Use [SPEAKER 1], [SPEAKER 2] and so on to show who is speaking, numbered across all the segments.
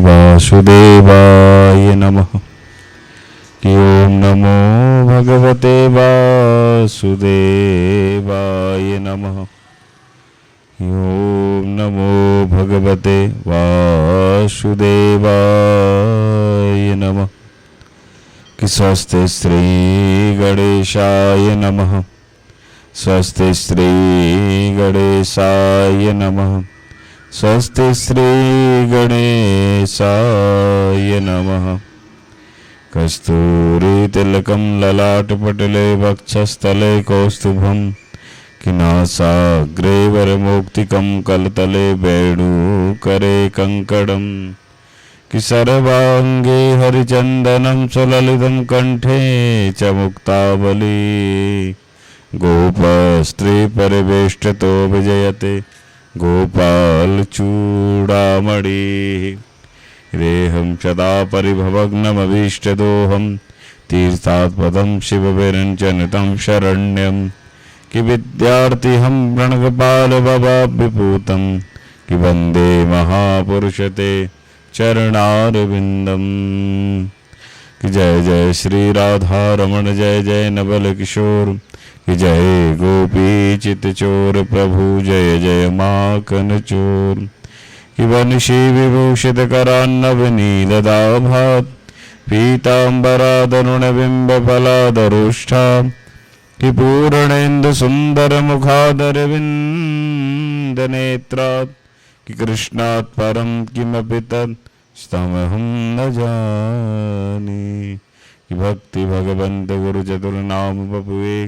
[SPEAKER 1] वासुदेवाय नमः। ओम नमो भगवते वासुदेवाय नमः। ओम नमो भगवते वासुदेवाय नमः। कि स्वस्ति श्री गणेशाय नमः। स्वस्ति श्री गणेशाय नमः। स्वस्ति श्री गणेशाय नमः। कस्तूरी तिलकं ललाटपटले वक्षस्थले कौस्तुभं किनासाग्रे वरमौक्तिकं कलतले वेणुकरे कङ्कणं कि सर्वाङ्गे हरिचन्दनं सुललितं कंठे च मुक्तावली गोपस्त्री परिवेष्टितो विजयते गोपाल चूड़ामणि रेहं सदा परिभवग्नमभीष्टदोहं तीर्थात्पदं शिवविरञ्जनितं शरण्यं कि विद्यार्थिहं प्रणगपालभवाभ्यपूतं कि वन्दे महापुरुषते चरणारविन्दम्। कि जय जय श्री राधा रमण जय जय नवल किशोर कि जय गोपी चित चोर प्रभु जय जय माखन चोर कि वंशी विभूषित करान्नवनीलदाभात् पीताम्बरादरुण बिंब फलादरुष्ठा कि पूर्णेन्दु सुंदर मुखादरविंद नेत्रात् कि कृष्णात् परं किमपि तत्स्तमहं न जाने। कि भक्ति भगवंत गुरु चतुर्नाम बपुए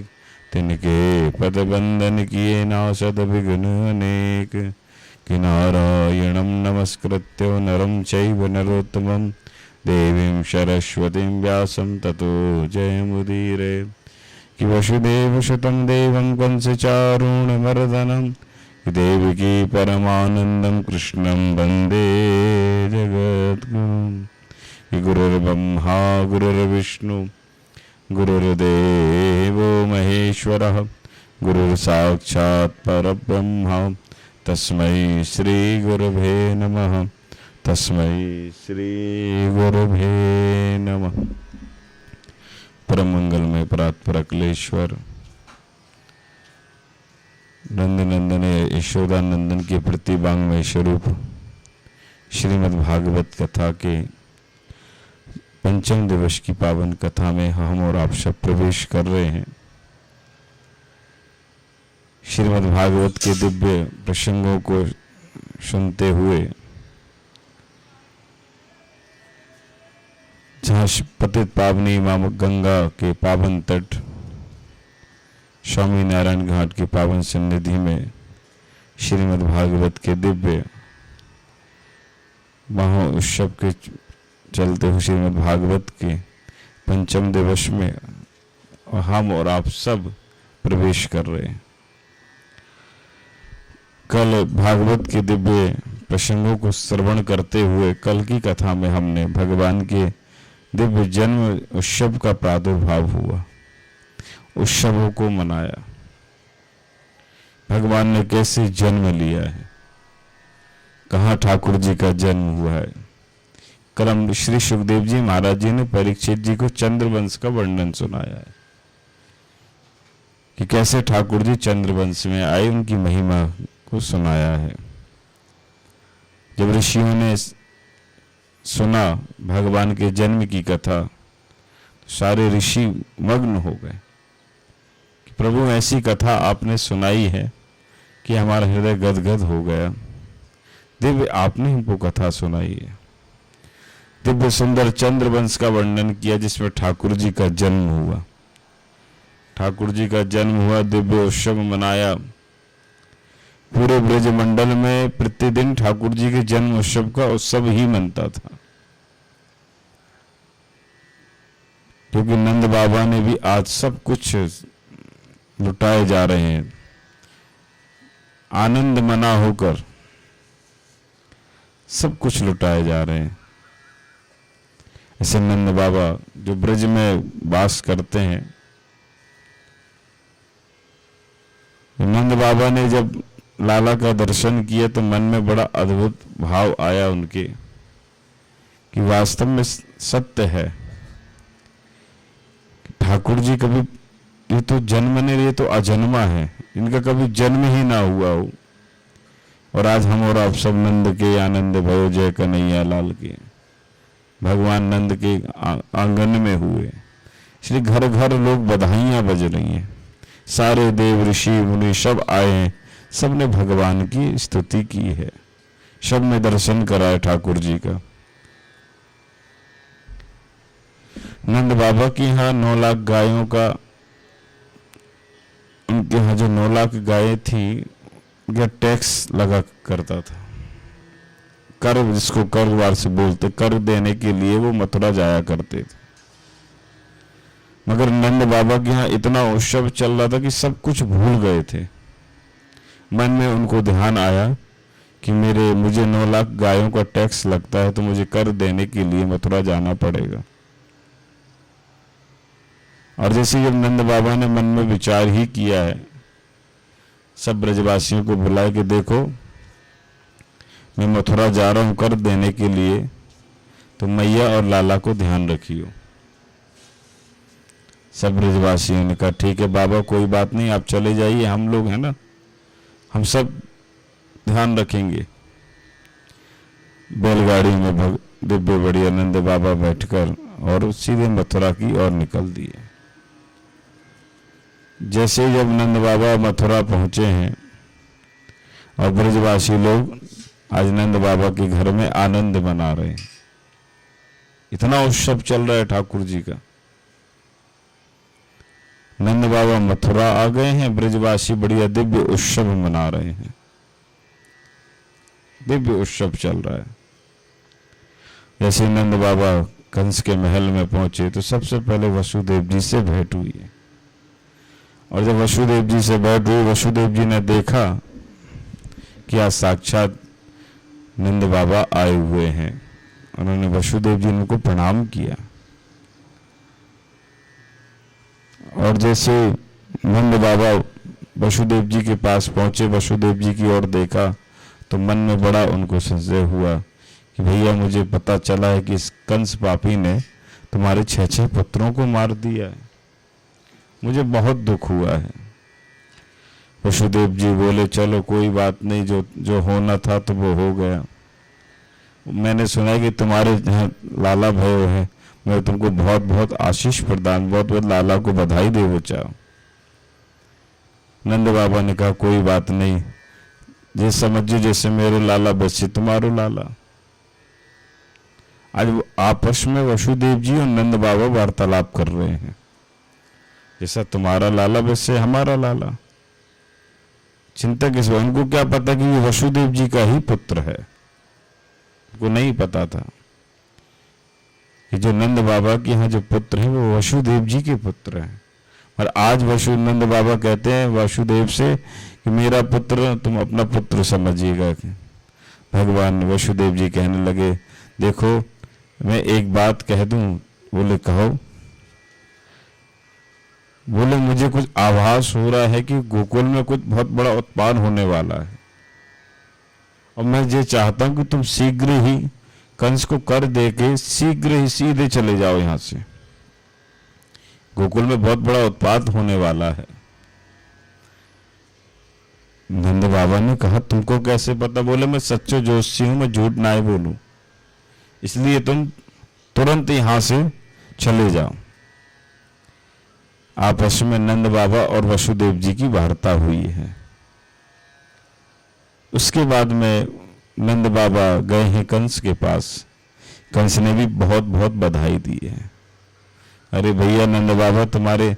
[SPEAKER 1] तिनके पद बंदन किए नासद विघ्न अनेक। कि नारायणं नमस्कृत्य नरं चैव नरोत्तमं देवीं सरस्वतीं व्यासं ततो जयमुदीरये। कि वसुदेवसुतं देवं कंसचारूणमर्दनं देवकी परमानन्दं कृष्णं वन्दे जगद्गुरुं। कि गुरुर्ब्रह्मा गुरुर्विष्णु गुरुर्देवो महेश्वरः गुरुर्साक्षात् परब्रह्म तस्मै श्री गुरुभे नमः। तस्मै श्री गुरुभे नमः। परम मंगलमय परात्पर अखिलेश्वर नंदनंदन यशोदानंदन के प्रतिबांगमय स्वरूप श्रीमद् भागवत कथा के पंचम दिवस की पावन कथा में हम और आप सब प्रवेश कर रहे हैं। श्रीमद् भागवत के दिव्य प्रसंगों को सुनते हुए जहाँ पतित पावनी मां गंगा के पावन तट स्वामी नारायण घाट के पावन सन्निधि में श्रीमद् भागवत के दिव्य महोत्सव के चलते हुए श्रीमद् भागवत के पंचम दिवस में हम और आप सब प्रवेश कर रहे हैं। कल भागवत के दिव्य प्रसंगों को श्रवण करते हुए कल की कथा में हमने भगवान के दिव्य जन्म उत्सव का प्रादुर्भाव हुआ, उत्सवों को मनाया, भगवान ने कैसे जन्म लिया है, कहाँ ठाकुर जी का जन्म हुआ है। कल हम श्री सुखदेव जी महाराज जी ने परीक्षित जी को चंद्रवंश का वर्णन सुनाया है कि कैसे ठाकुर जी चंद्रवंश में आए, उनकी महिमा को सुनाया है। जब ऋषियों ने सुना भगवान के जन्म की कथा तो सारे ऋषि मग्न हो गए कि प्रभु ऐसी कथा आपने सुनाई है कि हमारा हृदय गदगद हो गया। दिव्य आपने हमको कथा सुनाई है, दिव्य सुंदर चंद्रवंश का वर्णन किया जिसमें ठाकुर जी का जन्म हुआ। ठाकुर जी का जन्म हुआ, दिव्य उत्सव मनाया। पूरे ब्रज मंडल में प्रतिदिन ठाकुर जी के जन्म उत्सव का उत्सव ही मनता था, क्योंकि नंद बाबा ने भी आज सब कुछ लुटाए जा रहे हैं। आनंद मना होकर सब कुछ लुटाए जा रहे हैं। ऐसे नंद बाबा जो ब्रज में वास करते हैं, नंद बाबा ने जब लाला का दर्शन किया तो मन में बड़ा अद्भुत भाव आया उनके कि वास्तव में सत्य है। ठाकुर जी कभी, ये तो जन्म नहीं, ये तो अजन्मा है, इनका कभी जन्म ही ना हुआ हो, और आज हम और आप सब नंद के आनंद भयो जय कन्हैया लाल के, भगवान नंद के आंगन में हुए, इसलिए घर घर लोग बधाइयां बज रही हैं। सारे देव ऋषि मुनि सब आए हैं, सब ने भगवान की स्तुति की है, सब ने दर्शन कराए ठाकुर जी का। नंद बाबा के यहाँ 9 लाख गायों का, उनके यहाँ जो 9 लाख गायें थी, उनका टैक्स लगा करता था। कर, जिसको कर से बोलते, कर देने के लिए वो मथुरा जाया करते थे। मगर नंद बाबा के यहाँ इतना उत्सव चल रहा था कि सब कुछ भूल गए थे। मन में उनको ध्यान आया कि मुझे 9 लाख गायों का टैक्स लगता है, तो मुझे कर देने के लिए मथुरा जाना पड़ेगा। और जैसे जब नंद बाबा ने मन में विचार ही किया है, सब ब्रजवासियों को बुलाए कि देखो मैं मथुरा जा रहा हूं कर देने के लिए, तो मैया और लाला को ध्यान रखियो। सब ब्रजवासियों ने कहा ठीक है बाबा, कोई बात नहीं, आप चले जाइए, हम लोग हैं ना, हम सब ध्यान रखेंगे। बैलगाड़ी में दिव्य बढ़िया नंद बाबा बैठकर और सीधे मथुरा की ओर निकल दिए। जैसे जब नंद बाबा मथुरा पहुंचे हैं और ब्रजवासी लोग आज नंद बाबा के घर में आनंद मना रहे हैं, इतना उत्सव चल रहा है ठाकुर जी का। नंद बाबा मथुरा आ गए हैं, ब्रजवासी बढ़िया दिव्य उत्सव मना रहे हैं, दिव्य उत्सव चल रहा है। जैसे नंद बाबा कंस के महल में पहुंचे तो सबसे पहले वसुदेव जी से भेंट हुई है, और जब वसुदेव जी से भेंट हुई, वसुदेव जी ने देखा कि आज साक्षात नंद बाबा आए हुए हैं। उन्होंने वसुदेव जी ने उनको प्रणाम किया, और जैसे नंद बाबा वसुदेव जी के पास पहुंचे, वसुदेव जी की ओर देखा, तो मन में बड़ा उनको संशय हुआ कि भैया मुझे पता चला है कि इस कंस पापी ने तुम्हारे 6 पुत्रों को मार दिया है, मुझे बहुत दुख हुआ है। वसुदेव जी बोले चलो कोई बात नहीं, जो होना था तो वो हो गया। मैंने सुना कि तुम्हारे यहाँ लाला भयो है, मैं तुमको बहुत बहुत आशीष प्रदान, बहुत बहुत लाला को बधाई देवो चाहो। नंद बाबा ने कहा कोई बात नहीं, जे समझो जैसे मेरे लाला वैसे तुम्हारो लाला। आज आपस में वसुदेव जी और नंद बाबा वार्तालाप कर रहे हैं, जैसा तुम्हारा लाला वैसे हमारा लाला। चिंता किस बात, उनको क्या पता कि ये वसुदेव जी का ही पुत्र है, उनको नहीं पता था कि जो नंद बाबा के यहाँ जो पुत्र हैं वो वसुदेव जी के पुत्र हैं। और आज नंद बाबा कहते हैं वासुदेव से कि मेरा पुत्र तुम अपना पुत्र समझिएगा। भगवान वसुदेव जी कहने लगे देखो मैं एक बात कह दूं। बोले कहो। बोले मुझे कुछ आभास हो रहा है कि गोकुल में कुछ बहुत बड़ा उत्पाद होने वाला है, और मैं ये चाहता हूं कि तुम शीघ्र ही कंस को कर दे के शीघ्र ही सीधे चले जाओ यहां से। गोकुल में बहुत बड़ा उत्पाद होने वाला है। नंद बाबा ने कहा तुमको कैसे पता? बोले मैं सच्चो जोशी हूं, मैं झूठ ना ही बोलूं, इसलिए तुम तुरंत यहां से चले जाओ। आपस में नंद बाबा और वसुदेव जी की वार्ता हुई है। उसके बाद में नंद बाबा गए हैं कंस के पास। कंस ने भी बहुत बहुत बधाई दी है। अरे भैया नंद बाबा तुम्हारे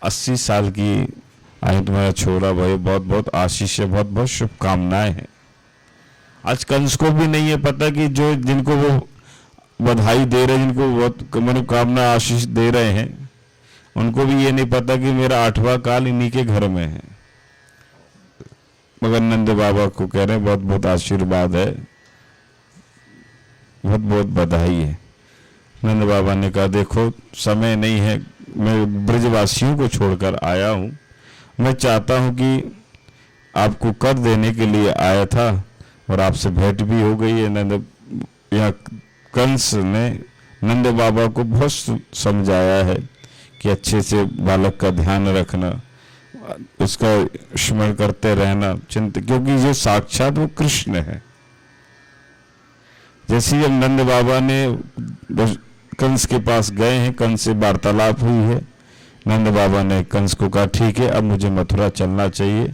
[SPEAKER 1] 80 साल की आयु तुम्हारा छोरा भाई, बहुत बहुत आशीष है, बहुत बहुत शुभकामनाएं हैं। आज कंस को भी नहीं है पता कि जो जिनको वो बधाई दे रहे, जिनको बहुत मनोकामना आशीष दे रहे हैं, उनको भी ये नहीं पता कि मेरा 8वां काल इन्हीं के घर में है। मगर नंद बाबा को कह रहे हैं बहुत बहुत आशीर्वाद है, बहुत बहुत बधाई है। नंद बाबा ने कहा देखो समय नहीं है, मैं ब्रजवासियों को छोड़कर आया हूं, मैं चाहता हूं कि आपको कर देने के लिए आया था और आपसे भेंट भी हो गई है। नंद यहाँ कंस ने नंद बाबा को बहुत समझाया है कि अच्छे से बालक का ध्यान रखना, उसका स्मरण करते रहना, चिंता, क्योंकि जो साक्षात वो कृष्ण है। जैसे जब नंद बाबा ने कंस के पास गए हैं, कंस से वार्तालाप हुई है, नंद बाबा ने कंस को कहा ठीक है अब मुझे मथुरा चलना चाहिए,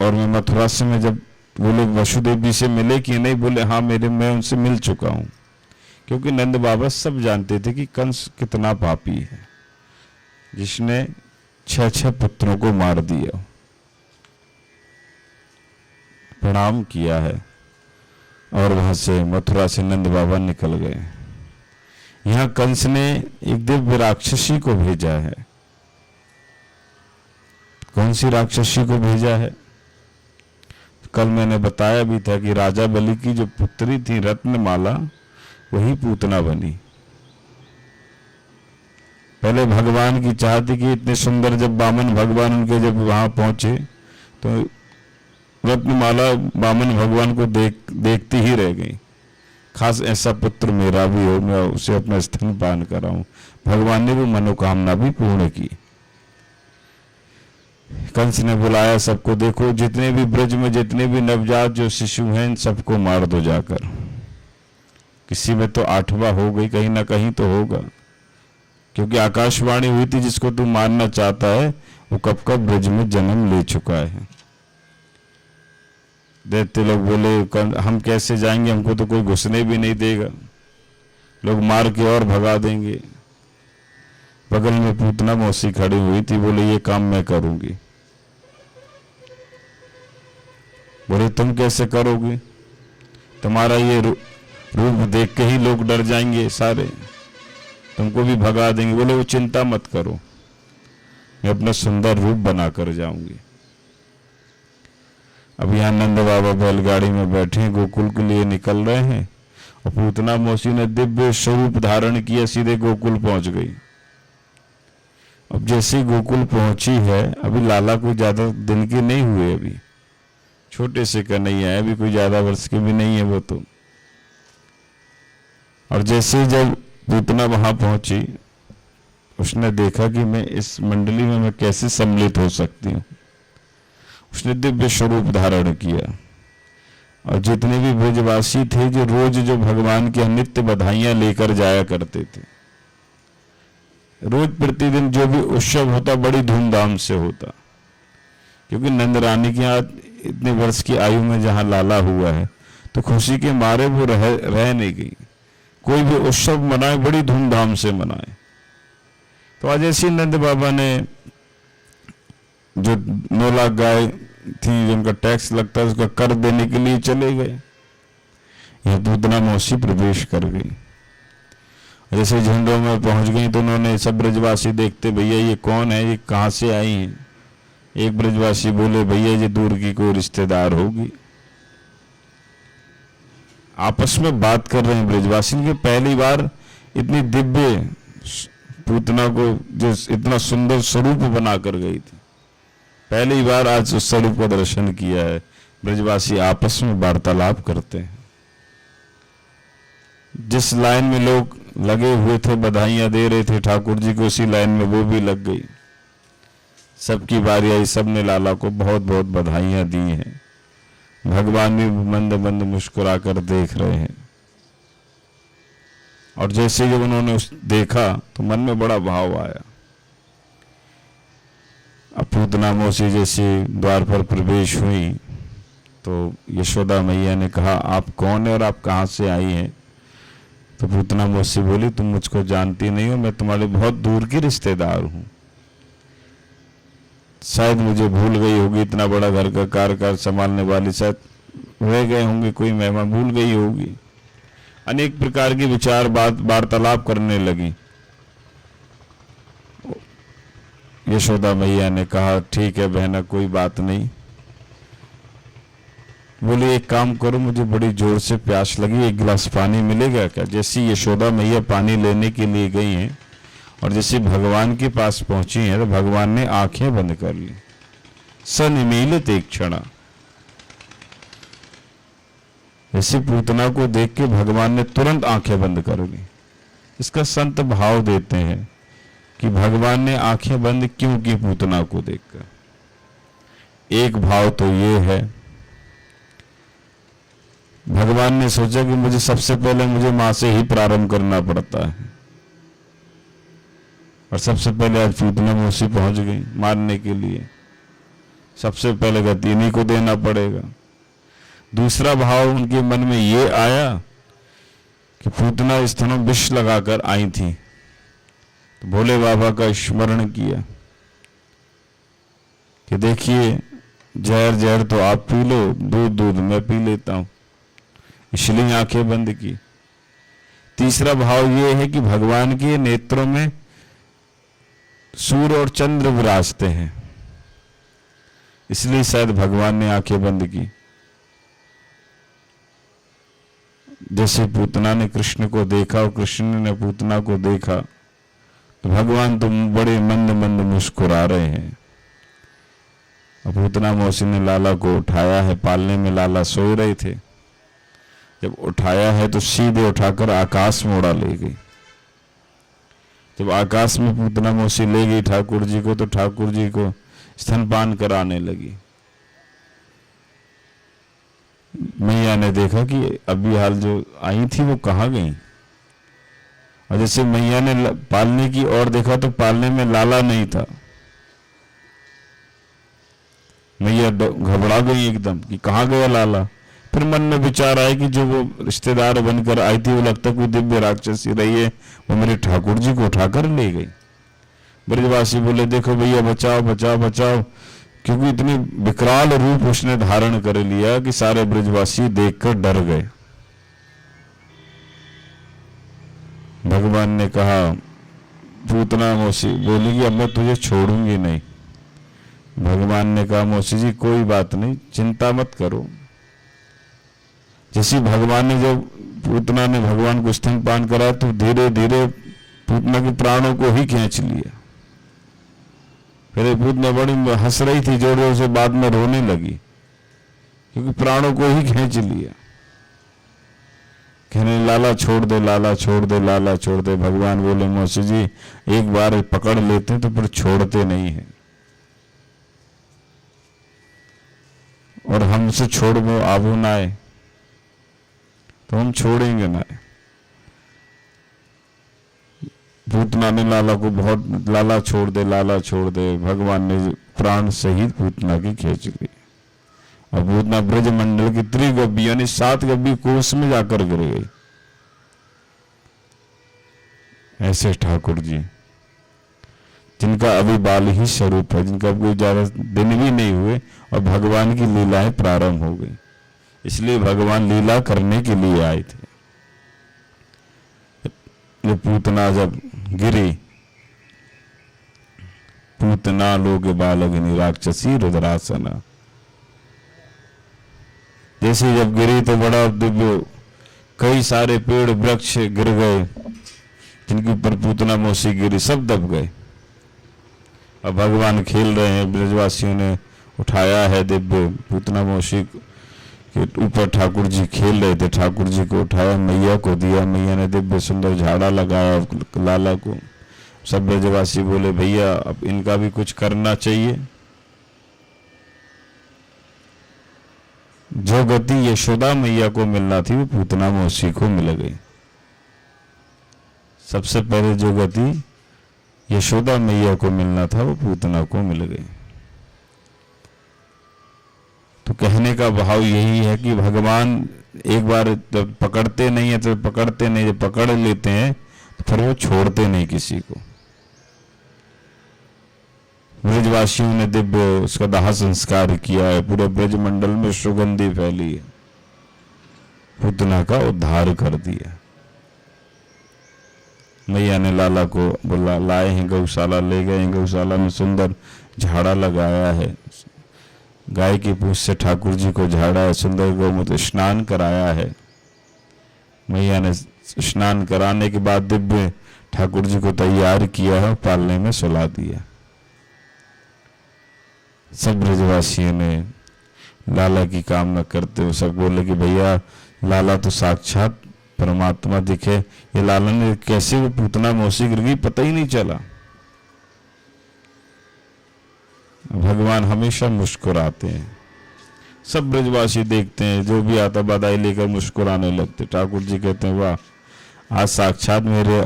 [SPEAKER 1] और मैं मथुरा से मैं जब बोले वसुदेव जी से मिले कि नहीं, बोले हाँ मैं उनसे मिल चुका हूं। क्योंकि नंद बाबा सब जानते थे कि कंस कितना पापी है, जिसने 6 पुत्रों को मार दिया, प्रणाम किया है, और वहां से मथुरा से नंद बाबा निकल गए। यहां कंस ने एक दिव्य राक्षसी को भेजा है। कौन सी राक्षसी को भेजा है? कल मैंने बताया भी था कि राजा बलि की जो पुत्री थी रत्नमाला, वही पूतना बनी। पहले भगवान की चाह थी कि इतने सुंदर, जब वामन भगवान उनके जब वहां पहुंचे तो रत्नमाला वामन भगवान को देखती ही रह गई। खास ऐसा पुत्र मेरा भी हो, मैं उसे अपना स्तनपान कराऊं। भगवान ने वो मनोकामना भी पूर्ण की। कंस ने बुलाया सबको, देखो जितने भी ब्रज में जितने भी नवजात जो शिशु हैं इन सबको मार दो जाकर। किसी में तो 8वां हो गई, कहीं ना कहीं तो होगा, क्योंकि आकाशवाणी हुई थी जिसको तू मारना चाहता है वो कब कब ब्रज में जन्म ले चुका है। दैत्य लोग बोले हम कैसे जाएंगे, हमको तो कोई घुसने भी नहीं देगा, लोग मार के और भगा देंगे। बगल में पूतना मौसी खड़ी हुई थी, बोले ये काम मैं करूंगी। बोले तुम कैसे करोगे, तुम्हारा ये रूप देख के ही लोग डर जाएंगे सारे, तुमको भी भगा देंगे। बोले वो चिंता मत करो, मैं अपना सुंदर रूप बनाकर जाऊंगी। अब यहाँ नंद बाबा बैलगाड़ी में बैठे गोकुल के लिए निकल रहे हैं, और पूतना मौसी ने दिव्य स्वरूप धारण किया, सीधे गोकुल पहुंच गई। अब जैसे गोकुल पहुंची है, अभी लाला कोई ज्यादा दिन के नहीं हुए, अभी छोटे से कन्हैया है, अभी कोई ज्यादा वर्ष के भी नहीं है वो तो। और जैसे जब पूतना वहां पहुंची, उसने देखा कि मैं इस मंडली में मैं कैसे सम्मिलित हो सकती हूँ। उसने दिव्य स्वरूप धारण किया, और जितने भी ब्रजवासी थे जो रोज जो भगवान की नित्य बधाइयां लेकर जाया करते थे, रोज प्रतिदिन जो भी उत्सव होता बड़ी धूमधाम से होता, क्योंकि नंद रानी के यहाँ इतने वर्ष की आयु में जहां लाला हुआ है, तो खुशी के मारे वो रह नहीं गई। कोई भी उत्सव मनाए बड़ी धूमधाम से मनाए। तो आज ऐसी नंद बाबा ने जो 9 लाख गाय थी जिनका टैक्स लगता है उसका कर देने के लिए चले गए। यह पूतना मौसी प्रवेश कर गई। जैसे झंडों में पहुंच गई तो उन्होंने सब ब्रजवासी देखते, भैया ये कौन है, ये कहाँ से आई हैं। एक ब्रजवासी बोले भैया ये दूर की कोई रिश्तेदार होगी। आपस में बात कर रहे हैं ब्रजवासी के। पहली बार इतनी दिव्य पूतना को जो इतना सुंदर स्वरूप बनाकर गई थी, पहली बार आज उस स्वरूप का दर्शन किया है। ब्रजवासी आपस में वार्तालाप करते हैं। जिस लाइन में लोग लगे हुए थे बधाइयां दे रहे थे ठाकुर जी को, उसी लाइन में वो भी लग गई। सबकी बारी आई, सबने लाला को बहुत बहुत बधाइयां दी हैं। भगवान भी मंद मंद मुस्कुराकर देख रहे हैं। और जैसे जब उन्होंने देखा तो मन में बड़ा भाव आया। अब पूतना मौसी जैसे द्वार पर प्रवेश हुई तो यशोदा मैया ने कहा आप कौन है और आप कहाँ से आई हैं। तो पूतना मौसी बोली तुम मुझको जानती नहीं हो, मैं तुम्हारे बहुत दूर की रिश्तेदार हूँ। शायद मुझे भूल गई होगी, इतना बड़ा घर का कारगर संभालने वाली शायद रह गए होंगे, कोई मेहमान भूल गई होगी। अनेक प्रकार की विचार बात वार्तालाप करने लगी। यशोदा मैया ने कहा ठीक है बहना कोई बात नहीं। बोली एक काम करो, मुझे बड़ी जोर से प्यास लगी, एक गिलास पानी मिलेगा क्या। जैसी यशोदा मैया पानी लेने के लिए गई हैं और जैसे भगवान के पास पहुंची हैं तो भगवान ने आंखें बंद कर ली। सनिमीलित एक क्षण ऐसी पूतना को देख के भगवान ने तुरंत आंखें बंद कर ली। इसका संत भाव देते हैं कि भगवान ने आंखें बंद क्यों की पूतना को देखकर। एक भाव तो ये है, भगवान ने सोचा कि मुझे सबसे पहले मुझे मां से ही प्रारंभ करना पड़ता है, और सबसे पहले आज पूतना मौसी पहुंच गई मारने के लिए, सबसे पहले गति इन्हीं को देना पड़ेगा। दूसरा भाव उनके मन में ये आया कि पूतना स्तनों विष लगाकर आई थी, तो भोले बाबा का स्मरण किया कि देखिए जहर जहर तो आप पी लो, दूध दूध मैं पी लेता हूं, इसलिए आंखें बंद की। तीसरा भाव ये है कि भगवान के नेत्रों में सूर्य और चंद्र विराजते हैं, इसलिए शायद भगवान ने आंखें बंद की। जैसे पूतना ने कृष्ण को देखा और कृष्ण ने पूतना को देखा, तो भगवान तुम बड़े मंद मंद मुस्कुरा रहे हैं। और पूतना मौसी ने लाला को उठाया है, पालने में लाला सोए रहे थे, जब उठाया है तो सीधे उठाकर आकाश में उड़ा ले गई। जब आकाश में पूतना मौसी ले गई ठाकुर जी को, तो ठाकुर जी को स्तनपान कराने लगी। मैया ने देखा कि अभी हाल जो आई थी वो कहाँ गई, और जैसे मैया ने पालने की ओर देखा तो पालने में लाला नहीं था। मैया घबरा गई एकदम कि कहाँ गया लाला। फिर मन में विचार आया कि जो वो रिश्तेदार बनकर आई थी वो लगता कोई दिव्य राक्षसी रही है, वो मेरे ठाकुर जी को उठाकर ले गई। ब्रजवासी बोले देखो भैया बचाओ बचाओ बचाओ, क्योंकि इतनी विकराल रूप उसने धारण कर लिया कि सारे ब्रजवासी देखकर डर गए। भगवान ने कहा, पूतना मौसी बोली कि अब मैं तुझे छोड़ूंगी नहीं। भगवान ने कहा मौसी जी कोई बात नहीं, चिंता मत करो। जैसे भगवान ने जब पूतना ने भगवान को स्तनपान करा तो धीरे धीरे पूतना के प्राणों को ही खींच लिया। फिर पूतना बड़ी हंस रही थी जोर जोर से, बाद में रोने लगी क्योंकि प्राणों को ही खींच लिया। कहने लाला छोड़ दे लाला छोड़ दे लाला छोड़ दे। भगवान बोले मौसी जी एक बार पकड़ लेते हैं तो फिर छोड़ते नहीं है, और हमसे छोड़ो आबू ना आए तो हम छोड़ेंगे ना। पूतना ने लाला को बहुत लाला छोड़ दे लाला छोड़ दे, भगवान ने प्राण सहित पूतना की खींच ली। और पूतना ब्रज मंडल की त्रिगब्बी यानी 7 गब्बी कोस में जाकर गिर गई। ऐसे ठाकुर जी जिनका अभी बाल ही स्वरूप है, जिनका कोई ज्यादा दिन भी नहीं हुए और भगवान की लीलाएं प्रारंभ हो गई, इसलिए भगवान लीला करने के लिए आए थे। ये पूतना जब गिरी, पूतना लोग बालग्नि राक्षसी रुद्रासना, जैसे जब गिरी तो बड़ा दिव्य कई सारे पेड़ वृक्ष गिर गए, जिनके ऊपर पूतना मौसी गिरी, सब दब गए। अब भगवान खेल रहे हैं, ब्रजवासियों ने उठाया है दिव्य पूतना मौसी के ऊपर, ठाकुर जी खेल रहे थे, ठाकुर जी को उठाया मैया को दिया, मैया ने दिव्य सुंदर झाड़ा लगाया लाला को। सब ब्रजवासी बोले भैया अब इनका भी कुछ करना चाहिए। जो गति यशोदा मैया को मिलना थी वो पूतना मौसी को मिल गई। सबसे पहले जो गति यशोदा मैया को मिलना था वो पूतना को मिल गई। तो कहने का भाव यही है कि भगवान एक बार जब पकड़ते नहीं है तो पकड़ते नहीं, जब पकड़ लेते हैं तो फिर वो छोड़ते नहीं किसी को। ब्रजवासियों ने दिव्य उसका दाह संस्कार किया है, पूरे ब्रज मंडल में सुगंधी फैली है, पूतना का उद्धार कर दिया। मैया ने लाला को बोला लाए हैं गौशाला, ले गए हैं गौशाला में सुंदर झाड़ा लगाया है, गाय की पूंछ से ठाकुर जी को झाड़ा है, सुंदर गौमूत्र स्नान कराया है। मैया ने स्नान कराने के बाद दिव्य ठाकुर जी को तैयार किया है, पालने में सुला दिया। सब ब्रजवासियों ने लाला की कामना करते हुए सब बोले कि भैया लाला तो साक्षात परमात्मा दिखे, ये लाला ने कैसे वो पूतना मौसी गिर गई पता ही नहीं चला। भगवान हमेशा मुस्कुराते हैं, सब ब्रजवासी देखते हैं, जो भी आता बधाई लेकर मुस्कुराने लगते। ठाकुर जी कहते हैं वाह, आज साक्षात मेरे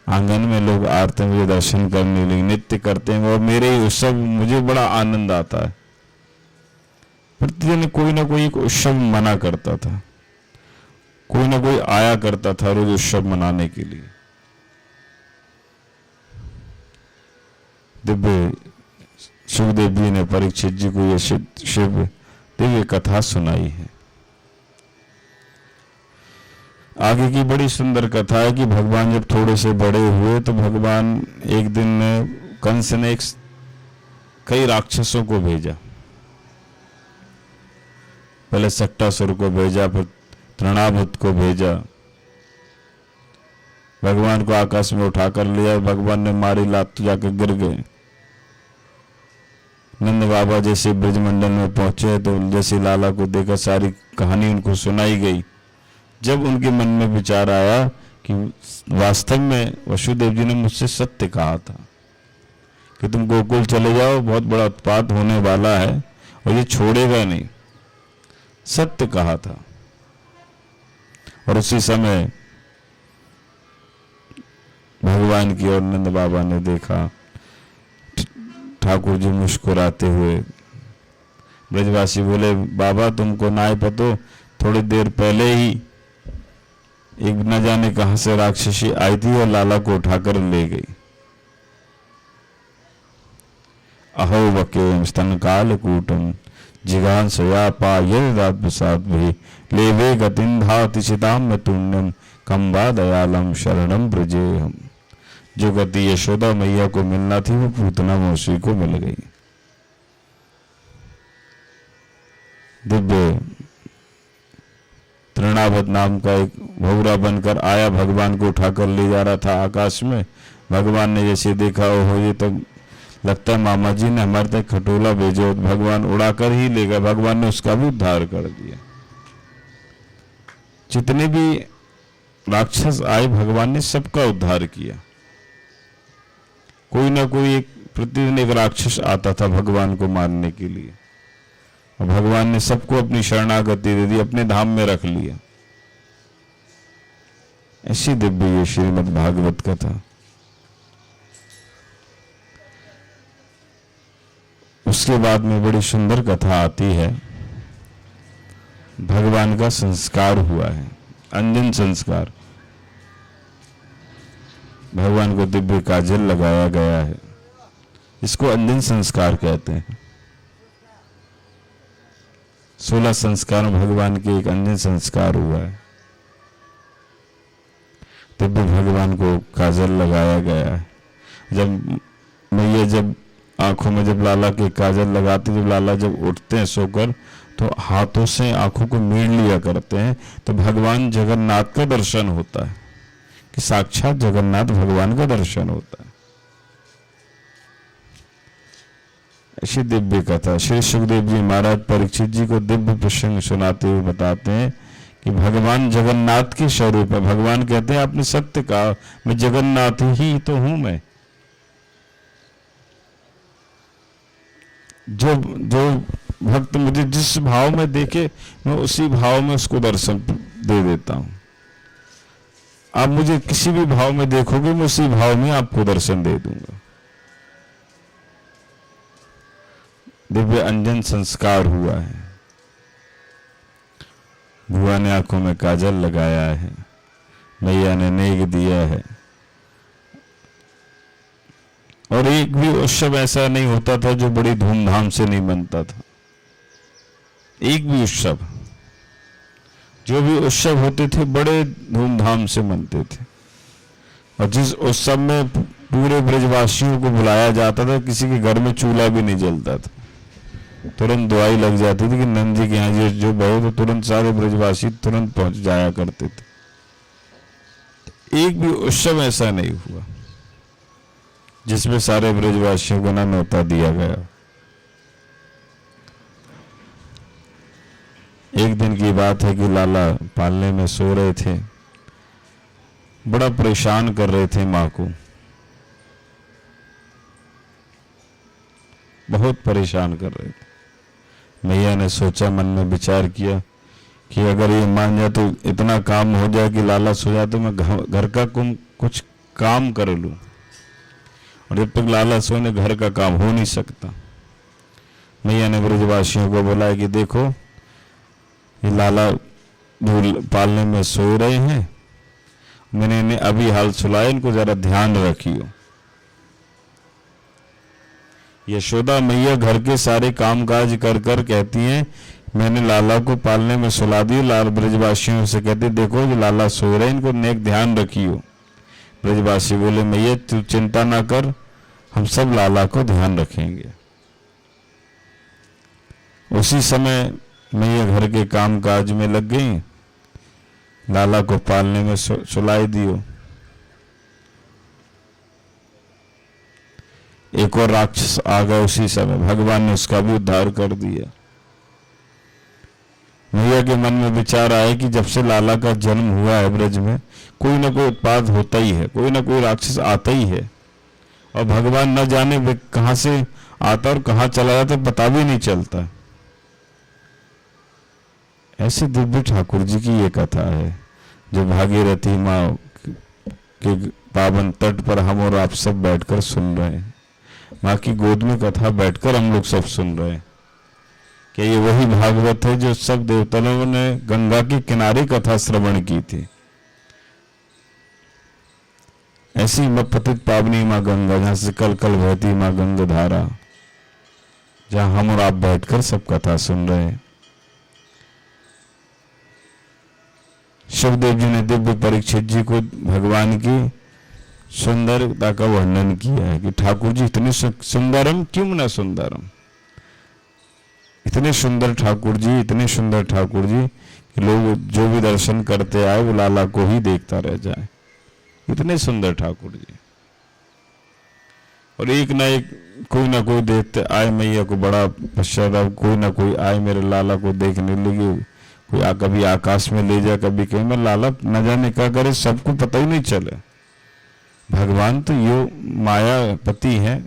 [SPEAKER 1] आंगन में लोग आते हैं, मुझे दर्शन करने लगे, नृत्य करते हैं और मेरे ही उत्सव मुझे बड़ा आनंद आता है। प्रतिदिन कोई ना कोई एक उत्सव मना करता था, कोई ना कोई आया करता था रोज उत्सव मनाने के लिए। दिव्य सुखदेव जी ने परीक्षित जी को ये शिव दिव्य कथा सुनाई है। आगे की बड़ी सुंदर कथा है कि भगवान जब थोड़े से बड़े हुए तो भगवान एक दिन कंस ने कई राक्षसों को भेजा। पहले सक्टासुर को भेजा, फिर तृणाभुत को भेजा। भगवान को आकाश में उठाकर लिया, भगवान ने मारी लात तो जाकर गिर गए। नंद बाबा जैसे ब्रजमंडल में पहुंचे तो जैसे लाला को देखा, सारी कहानी उनको सुनाई गई। जब उनके मन में विचार आया कि वास्तव में वसुदेव जी ने मुझसे सत्य कहा था कि तुम गोकुल चले जाओ, बहुत बड़ा उत्पात होने वाला है और ये छोड़ेगा नहीं, सत्य कहा था। और उसी समय भगवान की ओर नंद बाबा ने देखा, ठाकुर जी मुस्कुराते हुए। ब्रजवासी बोले बाबा तुमको ना पतो, थोड़ी देर पहले ही एक न जाने कहां से राक्षसी आई थी और लाला को उठाकर ले गई। अहो वक्योम स्तन काल कूटम जिगान सया पायदात प्रसाद भी लेवे गतिन्धाति चिताम में तुण्यम कम्बा दयालम शरणम ब्रजेहम। जो गति यशोदा मैया को मिलना थी वो पूतना मौसी को मिल गई। दिव्य तृणावत नाम का एक भौरा बनकर आया, भगवान को उठाकर ले जा रहा था आकाश में। भगवान ने जैसे देखा ओहो ये तो लगता है मामा जी ने हमारे तक खटोला भेजो, भगवान उड़ाकर ही ले गए। भगवान ने उसका भी उद्धार कर दिया। जितने भी राक्षस आए भगवान ने सबका उद्धार किया। कोई ना कोई एक प्रतिदिन एक राक्षस आता था भगवान को मारने के लिए, और भगवान ने सबको अपनी शरणागति दे दी, अपने धाम में रख लिया। ऐसी दिव्य ये श्रीमद् भागवत कथा। उसके बाद में बड़ी सुंदर कथा आती है, भगवान का संस्कार हुआ है, अंजन संस्कार। भगवान को दिव्य काजल लगाया गया है, इसको अंजन संस्कार कहते हैं। 16 संस्कार भगवान के एक अंजन संस्कार हुआ है। दिव्य भगवान को काजल लगाया गया है। जब मैया जब आंखों में जब लाला के काजल लगाते, जब लाला जब उठते हैं सोकर तो हाथों से आंखों को मीड़ लिया करते हैं, तो भगवान जगन्नाथ का दर्शन होता है कि साक्षात जगन्नाथ भगवान का दर्शन होता है। ऐसी दिव्य कथा श्री सुखदेव जी महाराज परीक्षित जी को दिव्य प्रसंग सुनाते हुए बताते हैं कि भगवान जगन्नाथ के स्वरूप है। भगवान कहते हैं आपने सत्य कहा, मैं जगन्नाथ ही तो हूं। मैं जो भक्त मुझे जिस भाव में देखे मैं उसी भाव में उसको दर्शन दे देता हूं। आप मुझे किसी भी भाव में देखोगे मैं उसी भाव में आपको दर्शन दे दूंगा। दिव्य अंजन संस्कार हुआ है। बुआ ने आंखों में काजल लगाया है, मैया ने नेग दिया है। और एक भी उत्सव ऐसा नहीं होता था जो बड़ी धूमधाम से नहीं बनता था। एक भी उत्सव, जो भी उत्सव होते थे बड़े धूमधाम से मनते थे। और जिस उत्सव में पूरे ब्रजवासियों को बुलाया जाता था, किसी के घर में चूल्हा भी नहीं जलता था, तुरंत दुआई लग जाती थी कि नंद जी के यहाँ जो भयो तो तुरंत सारे ब्रजवासी तुरंत पहुंच जाया करते थे। एक भी उत्सव ऐसा नहीं हुआ जिसमें सारे ब्रजवासियों को ना न्योता दिया गया। एक दिन की बात है कि लाला पालने में सो रहे थे, बड़ा परेशान कर रहे थे माँ को, बहुत परेशान कर रहे थे। मैया ने सोचा, मन में विचार किया कि अगर ये मान जाए तो इतना काम हो जाए कि लाला सो जाए तो मैं घर का कुछ काम कर लूं, और जब तक लाला सोने घर का काम हो नहीं सकता। मैया ने ब्रजवासियों को बोला कि देखो ये लाला पालने में सो रहे हैं, मैंने इन्हें अभी हाल सुलाया, इनको जरा ध्यान रखियो। यशोदा मैया घर के सारे कामकाज कर कर कहती हैं मैंने लाला को पालने में सुला दी। लाल ब्रजवासियों से कहते देखो जो लाला सो रहे, इनको नेक ध्यान रखियो। ब्रजवासी बोले मैया तू चिंता ना कर, हम सब लाला को ध्यान रखेंगे। उसी समय मैया घर के कामकाज में लग गई, लाला को पालने में सुलाई दियो। एक और राक्षस आ गया उसी समय, भगवान ने उसका भी उद्धार कर दिया। मैया के मन में विचार आया कि जब से लाला का जन्म हुआ है ब्रज में, कोई ना कोई उत्पात होता ही है, कोई ना कोई राक्षस आता ही है, और भगवान न जाने वे कहां से आता और कहां चला जाता पता भी नहीं चलता। ऐसे दिव्य ठाकुर जी की ये कथा है जो भागीरथी माँ के पावन तट पर हम और आप सब बैठकर सुन रहे हैं। माँ की गोद में कथा बैठकर हम लोग सब सुन रहे हैं कि ये वही भागवत है जो सब देवताओं ने गंगा के किनारे कथा श्रवण की थी। ऐसी पतित पावनी माँ गंगा, जहां से कल कल बहती माँ गंगा धारा, जहां हम और आप बैठकर सब कथा सुन रहे हैं। शिवदेव जी ने दिव्य परीक्षित जी को भगवान की सुंदरता का वर्णन किया है कि ठाकुर जी इतने सुंदरम क्यों न सुंदरम, इतने सुंदर ठाकुर जी, इतने सुंदर ठाकुर जी कि लोग जो भी दर्शन करते आए वो लाला को ही देखता रह जाए। इतने सुंदर ठाकुर जी, और एक ना एक कोई ना कोई देखते आए। मैया को बड़ा पश्चाताप, कोई ना कोई आए मेरे लाला को देखने लगे, कोई कभी आकाश में ले जाए, कभी कहीं में, लाला न जाने क्या करे, सबको पता ही नहीं चले। भगवान तो यो मायापति हैं,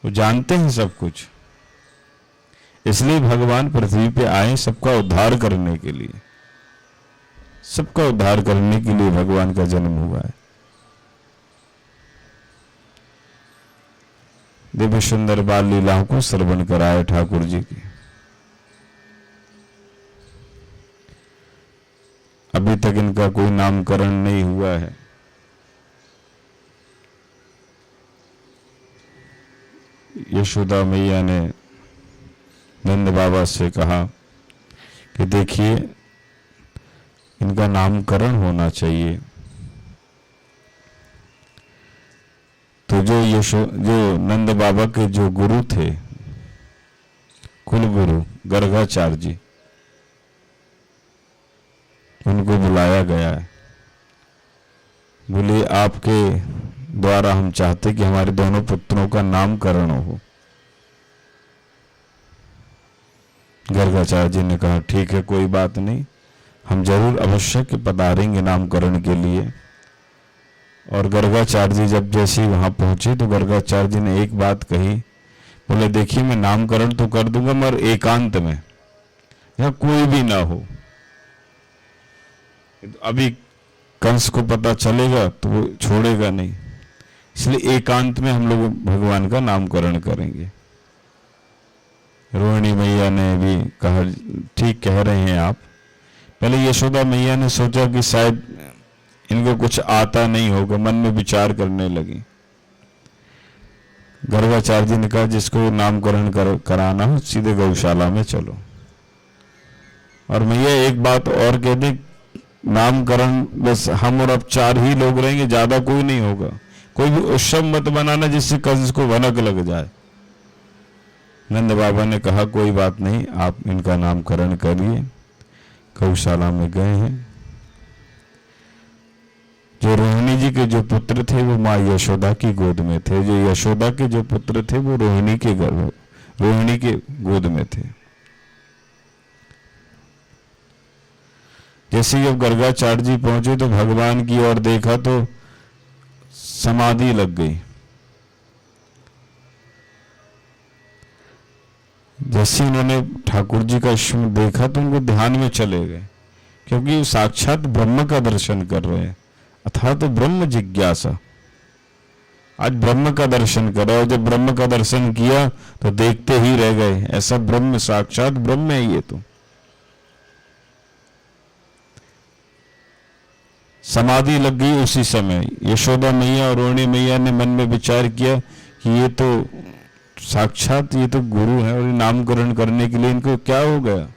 [SPEAKER 1] वो जानते हैं सब कुछ, इसलिए भगवान पृथ्वी पे आए सबका उद्धार करने के लिए, सबका उद्धार करने के लिए भगवान का जन्म हुआ है। दिव्य सुंदर बाल लीलाओं को श्रवण कराए ठाकुर जी की। अभी तक इनका कोई नामकरण नहीं हुआ है। यशोदा मैया ने नंद बाबा से कहा कि देखिए इनका नामकरण होना चाहिए। तो जो नंद बाबा के जो गुरु थे, कुल गुरु गर्गाचार्य जी, उनको बुलाया गया है। बोले आपके द्वारा हम चाहते कि हमारे दोनों पुत्रों का नामकरण हो। गर्गाचार्य जी ने कहा ठीक है, कोई बात नहीं, हम जरूर अवश्य पधारेंगे नामकरण के लिए। और गर्गाचार्य जी जब जैसे ही वहां पहुंचे तो गर्गाचार्य जी ने एक बात कही, बोले देखिए मैं नामकरण तो कर दूंगा मगर एकांत में, या कोई भी ना हो। अभी कंस को पता चलेगा तो वो छोड़ेगा नहीं, इसलिए एकांत में हम लोग भगवान का नामकरण करेंगे। रोहिणी मैया ने भी कहा ठीक कह रहे हैं आप। पहले यशोदा मैया ने सोचा कि शायद इनको कुछ आता नहीं होगा, मन में विचार करने लगी। गर्गाचार्य जी ने कहा जिसको नामकरण कराना हो सीधे गौशाला में चलो। और मैया एक बात और कह दे, नामकरण बस हम और अब 4 ही लोग रहेंगे, ज्यादा कोई नहीं होगा। कोई भी उत्सव मत बनाना जिससे कंस को भनक लग जाए। नंद बाबा ने कहा कोई बात नहीं, आप इनका नामकरण करिए। गौशाला में गए हैं। जो रोहिणी जी के जो पुत्र थे वो माँ यशोदा की गोद में थे, जो यशोदा के जो पुत्र थे वो रोहिणी के गोद में थे। जैसे जब गर्गाचार्य जी पहुंचे तो भगवान की ओर देखा तो समाधि लग गई। जैसे उन्होंने ठाकुर जी का ईश्वर देखा तो उनको ध्यान में चले गए, क्योंकि साक्षात ब्रह्म का दर्शन कर रहे हैं, अर्थात तो ब्रह्म जिज्ञासा। आज ब्रह्म का दर्शन करा, और जब ब्रह्म का दर्शन किया तो देखते ही रह गए, ऐसा ब्रह्म, साक्षात ब्रह्म है ये तो। समाधि लग गई उसी समय। यशोदा मैया और रोहिणी मैया ने मन में विचार किया कि ये तो साक्षात, ये तो गुरु है, और नामकरण करने के लिए इनको क्या हो गया।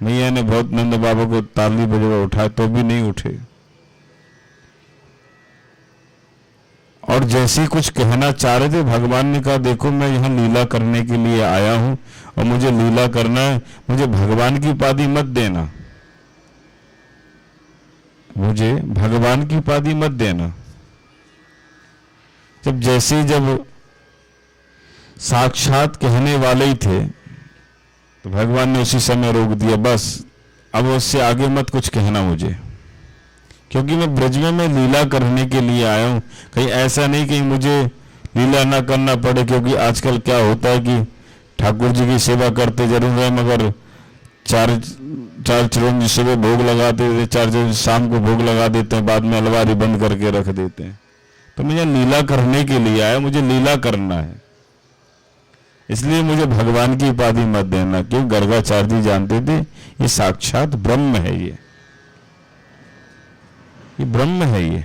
[SPEAKER 1] मैया ने बहुत नंद बाबा को ताली बजवा उठाया तो भी नहीं उठे। और जैसे ही कुछ कहना चाह रहे थे, भगवान ने कहा देखो मैं यहाँ लीला करने के लिए आया हूं और मुझे लीला करना है, मुझे भगवान की उपाधि मत देना, मुझे भगवान की उपाधि मत देना। जब साक्षात कहने वाले ही थे तो भगवान ने उसी समय रोक दिया, बस अब उससे आगे मत कुछ कहना मुझे, क्योंकि मैं ब्रज में मैं लीला करने के लिए आया हूं। कहीं ऐसा नहीं कि मुझे लीला ना करना पड़े, क्योंकि आजकल क्या होता है कि ठाकुर जी की सेवा करते जरूर है, मगर चार चिरौंजी सुबह भोग लगाते थे, 4 चिरौंजी शाम को भोग लगा देते हैं, बाद में अलमारी बंद करके रख देते हैं। तो मैं लीला करने के लिए आया, मुझे लीला करना है, इसलिए मुझे भगवान की उपाधि मत देना। क्यों? गर्गाचार्य जी जानते थे ये साक्षात ब्रह्म है, ये ब्रह्म है ये,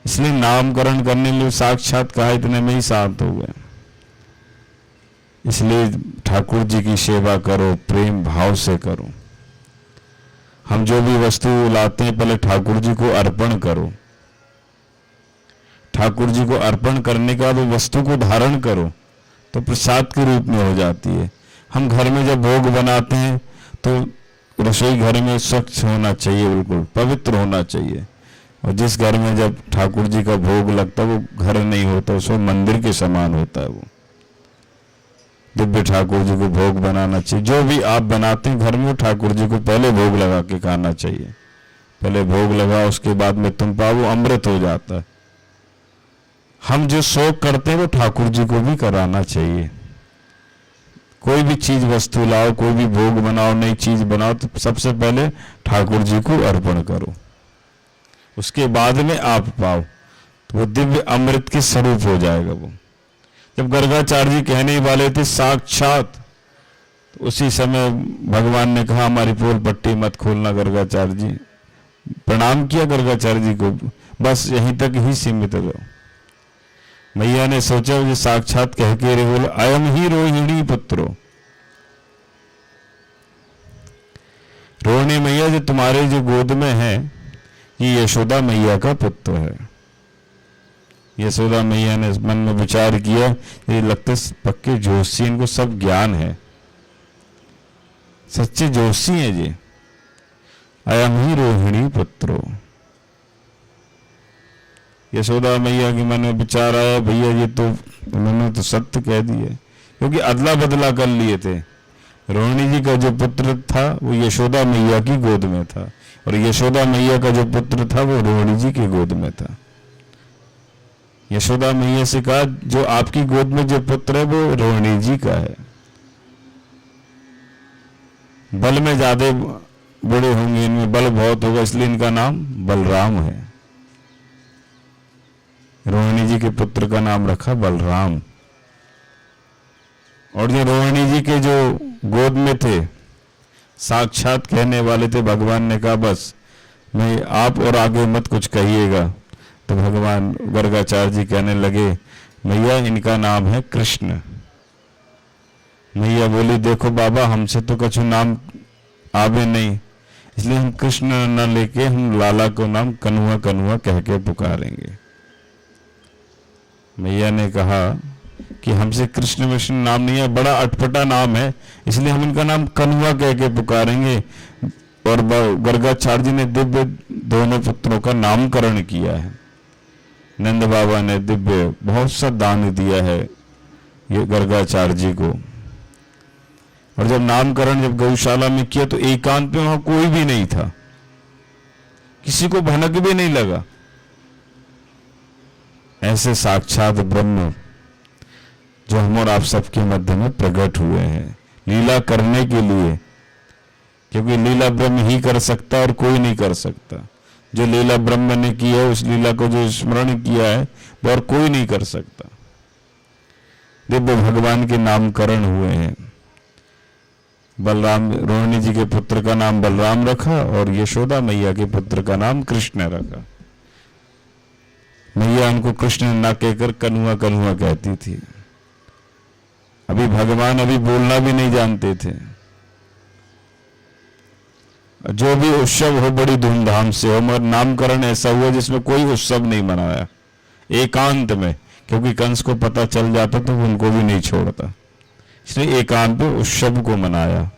[SPEAKER 1] इसलिए नामकरण करने में साक्षात कहा, इतने में ही शांत हो गए। इसलिए ठाकुर जी की सेवा करो, प्रेम भाव से करो। हम जो भी वस्तु लाते हैं पहले ठाकुर जी को अर्पण करो, ठाकुर जी को अर्पण करने के बाद वस्तु को धारण करो तो प्रसाद के रूप में हो जाती है। हम घर में जब भोग बनाते हैं तो रसोई घर में स्वच्छ होना चाहिए, बिल्कुल पवित्र होना चाहिए। और जिस घर में जब ठाकुर जी का भोग लगता है वो घर नहीं होता, उसको मंदिर के समान होता है। वो दिव्य ठाकुर जी को भोग बनाना चाहिए। जो भी आप बनाते हैं घर में ठाकुर जी को पहले भोग लगा के खाना चाहिए। पहले भोग लगा, उसके बाद में तुम पाओ, वो अमृत हो जाता है। हम जो शौक करते हैं वो ठाकुर जी को भी कराना चाहिए। कोई भी चीज वस्तु लाओ, कोई भी भोग बनाओ, नई चीज बनाओ, तो सबसे पहले ठाकुर जी को अर्पण करो, उसके बाद में आप पाओ, तो वो दिव्य अमृत के स्वरूप हो जाएगा। वो जब गर्गाचार्य जी कहने ही वाले थे साक्षात, तो उसी समय भगवान ने कहा हमारी पोल पट्टी मत खोलना गर्गाचार्य जी। प्रणाम किया गर्गाचार्य जी को, बस यहीं तक ही सीमित रहो। मैया ने सोचा मुझे साक्षात कह के रे बोले अयम ही रोहिणी पुत्रो। रोहिणी मैया जो तुम्हारे जो गोद में है ये यशोदा मैया का पुत्र है। यशोदा मैया ने मन में विचार किया, ये लगते पक्के जोशी, इनको सब ज्ञान है, सच्चे जोशी हैं जी। अयम ही रोहिणी पुत्रो। यशोदा मैया के मन में विचार आया, भैया ये तो उन्होंने तो सत्य कह दिए, क्योंकि अदला बदला कर लिए थे। रोहिणी जी का जो पुत्र था वो यशोदा मैया की गोद में था, और यशोदा मैया का जो पुत्र था वो रोहिणी जी की गोद में था। यशोदा मैया से कहा जो आपकी गोद में जो पुत्र है वो रोहिणी जी का है, बल में ज्यादा बड़े होंगे, इनमें बल बहुत होगा, इसलिए इनका नाम बलराम है। रोहिणी जी के पुत्र का नाम रखा बलराम। और जो रोहिणी जी के जो गोद में थे साक्षात कहने वाले थे, भगवान ने कहा बस मैं आप और आगे मत कुछ कहिएगा। तो भगवान गर्गाचार्य जी कहने लगे मैया इनका नाम है कृष्ण। मैया बोली देखो बाबा हमसे तो कुछ नाम आवे नहीं, इसलिए हम कृष्ण न लेके हम लाला को नाम कन्हुआ कन्हुआ कह के पुकारेंगे। मैया ने कहा कि हमसे कृष्ण विष्णु नाम नहीं है, बड़ा अटपटा नाम है, इसलिए हम इनका नाम कन्हुआ कह के पुकारेंगे। और गर्गाचार्य जी ने दिव्य दोनों पुत्रों का नामकरण किया है। नंद बाबा ने दिव्य बहुत सा दान दिया है ये गर्गाचार्य जी को। और जब नामकरण जब गौशाला में किया तो एकांत में वहां कोई भी नहीं था, किसी को भनक भी नहीं लगा। ऐसे साक्षात ब्रह्म जो हम और आप सबके मध्य में प्रकट हुए हैं लीला करने के लिए, क्योंकि लीला ब्रह्म ही कर सकता और कोई नहीं कर सकता। जो लीला ब्रह्म ने की है उस लीला को जो स्मरण किया है वो और कोई नहीं कर सकता। दिव्य भगवान के नामकरण हुए हैं। बलराम, रोहिणी जी के पुत्र का नाम बलराम रखा और यशोदा मैया के पुत्र का नाम कृष्ण रखा। मैया उनको कृष्ण ना कहकर कन्हुआ कन्हुआ कहती थी। अभी भगवान अभी बोलना भी नहीं जानते थे। जो भी उत्सव हो बड़ी धूमधाम से हो, मगर नामकरण ऐसा हुआ जिसमें कोई उत्सव नहीं मनाया, एकांत में, क्योंकि कंस को पता चल जाता तो उनको भी नहीं छोड़ता, इसलिए एकांत में उत्सव को मनाया।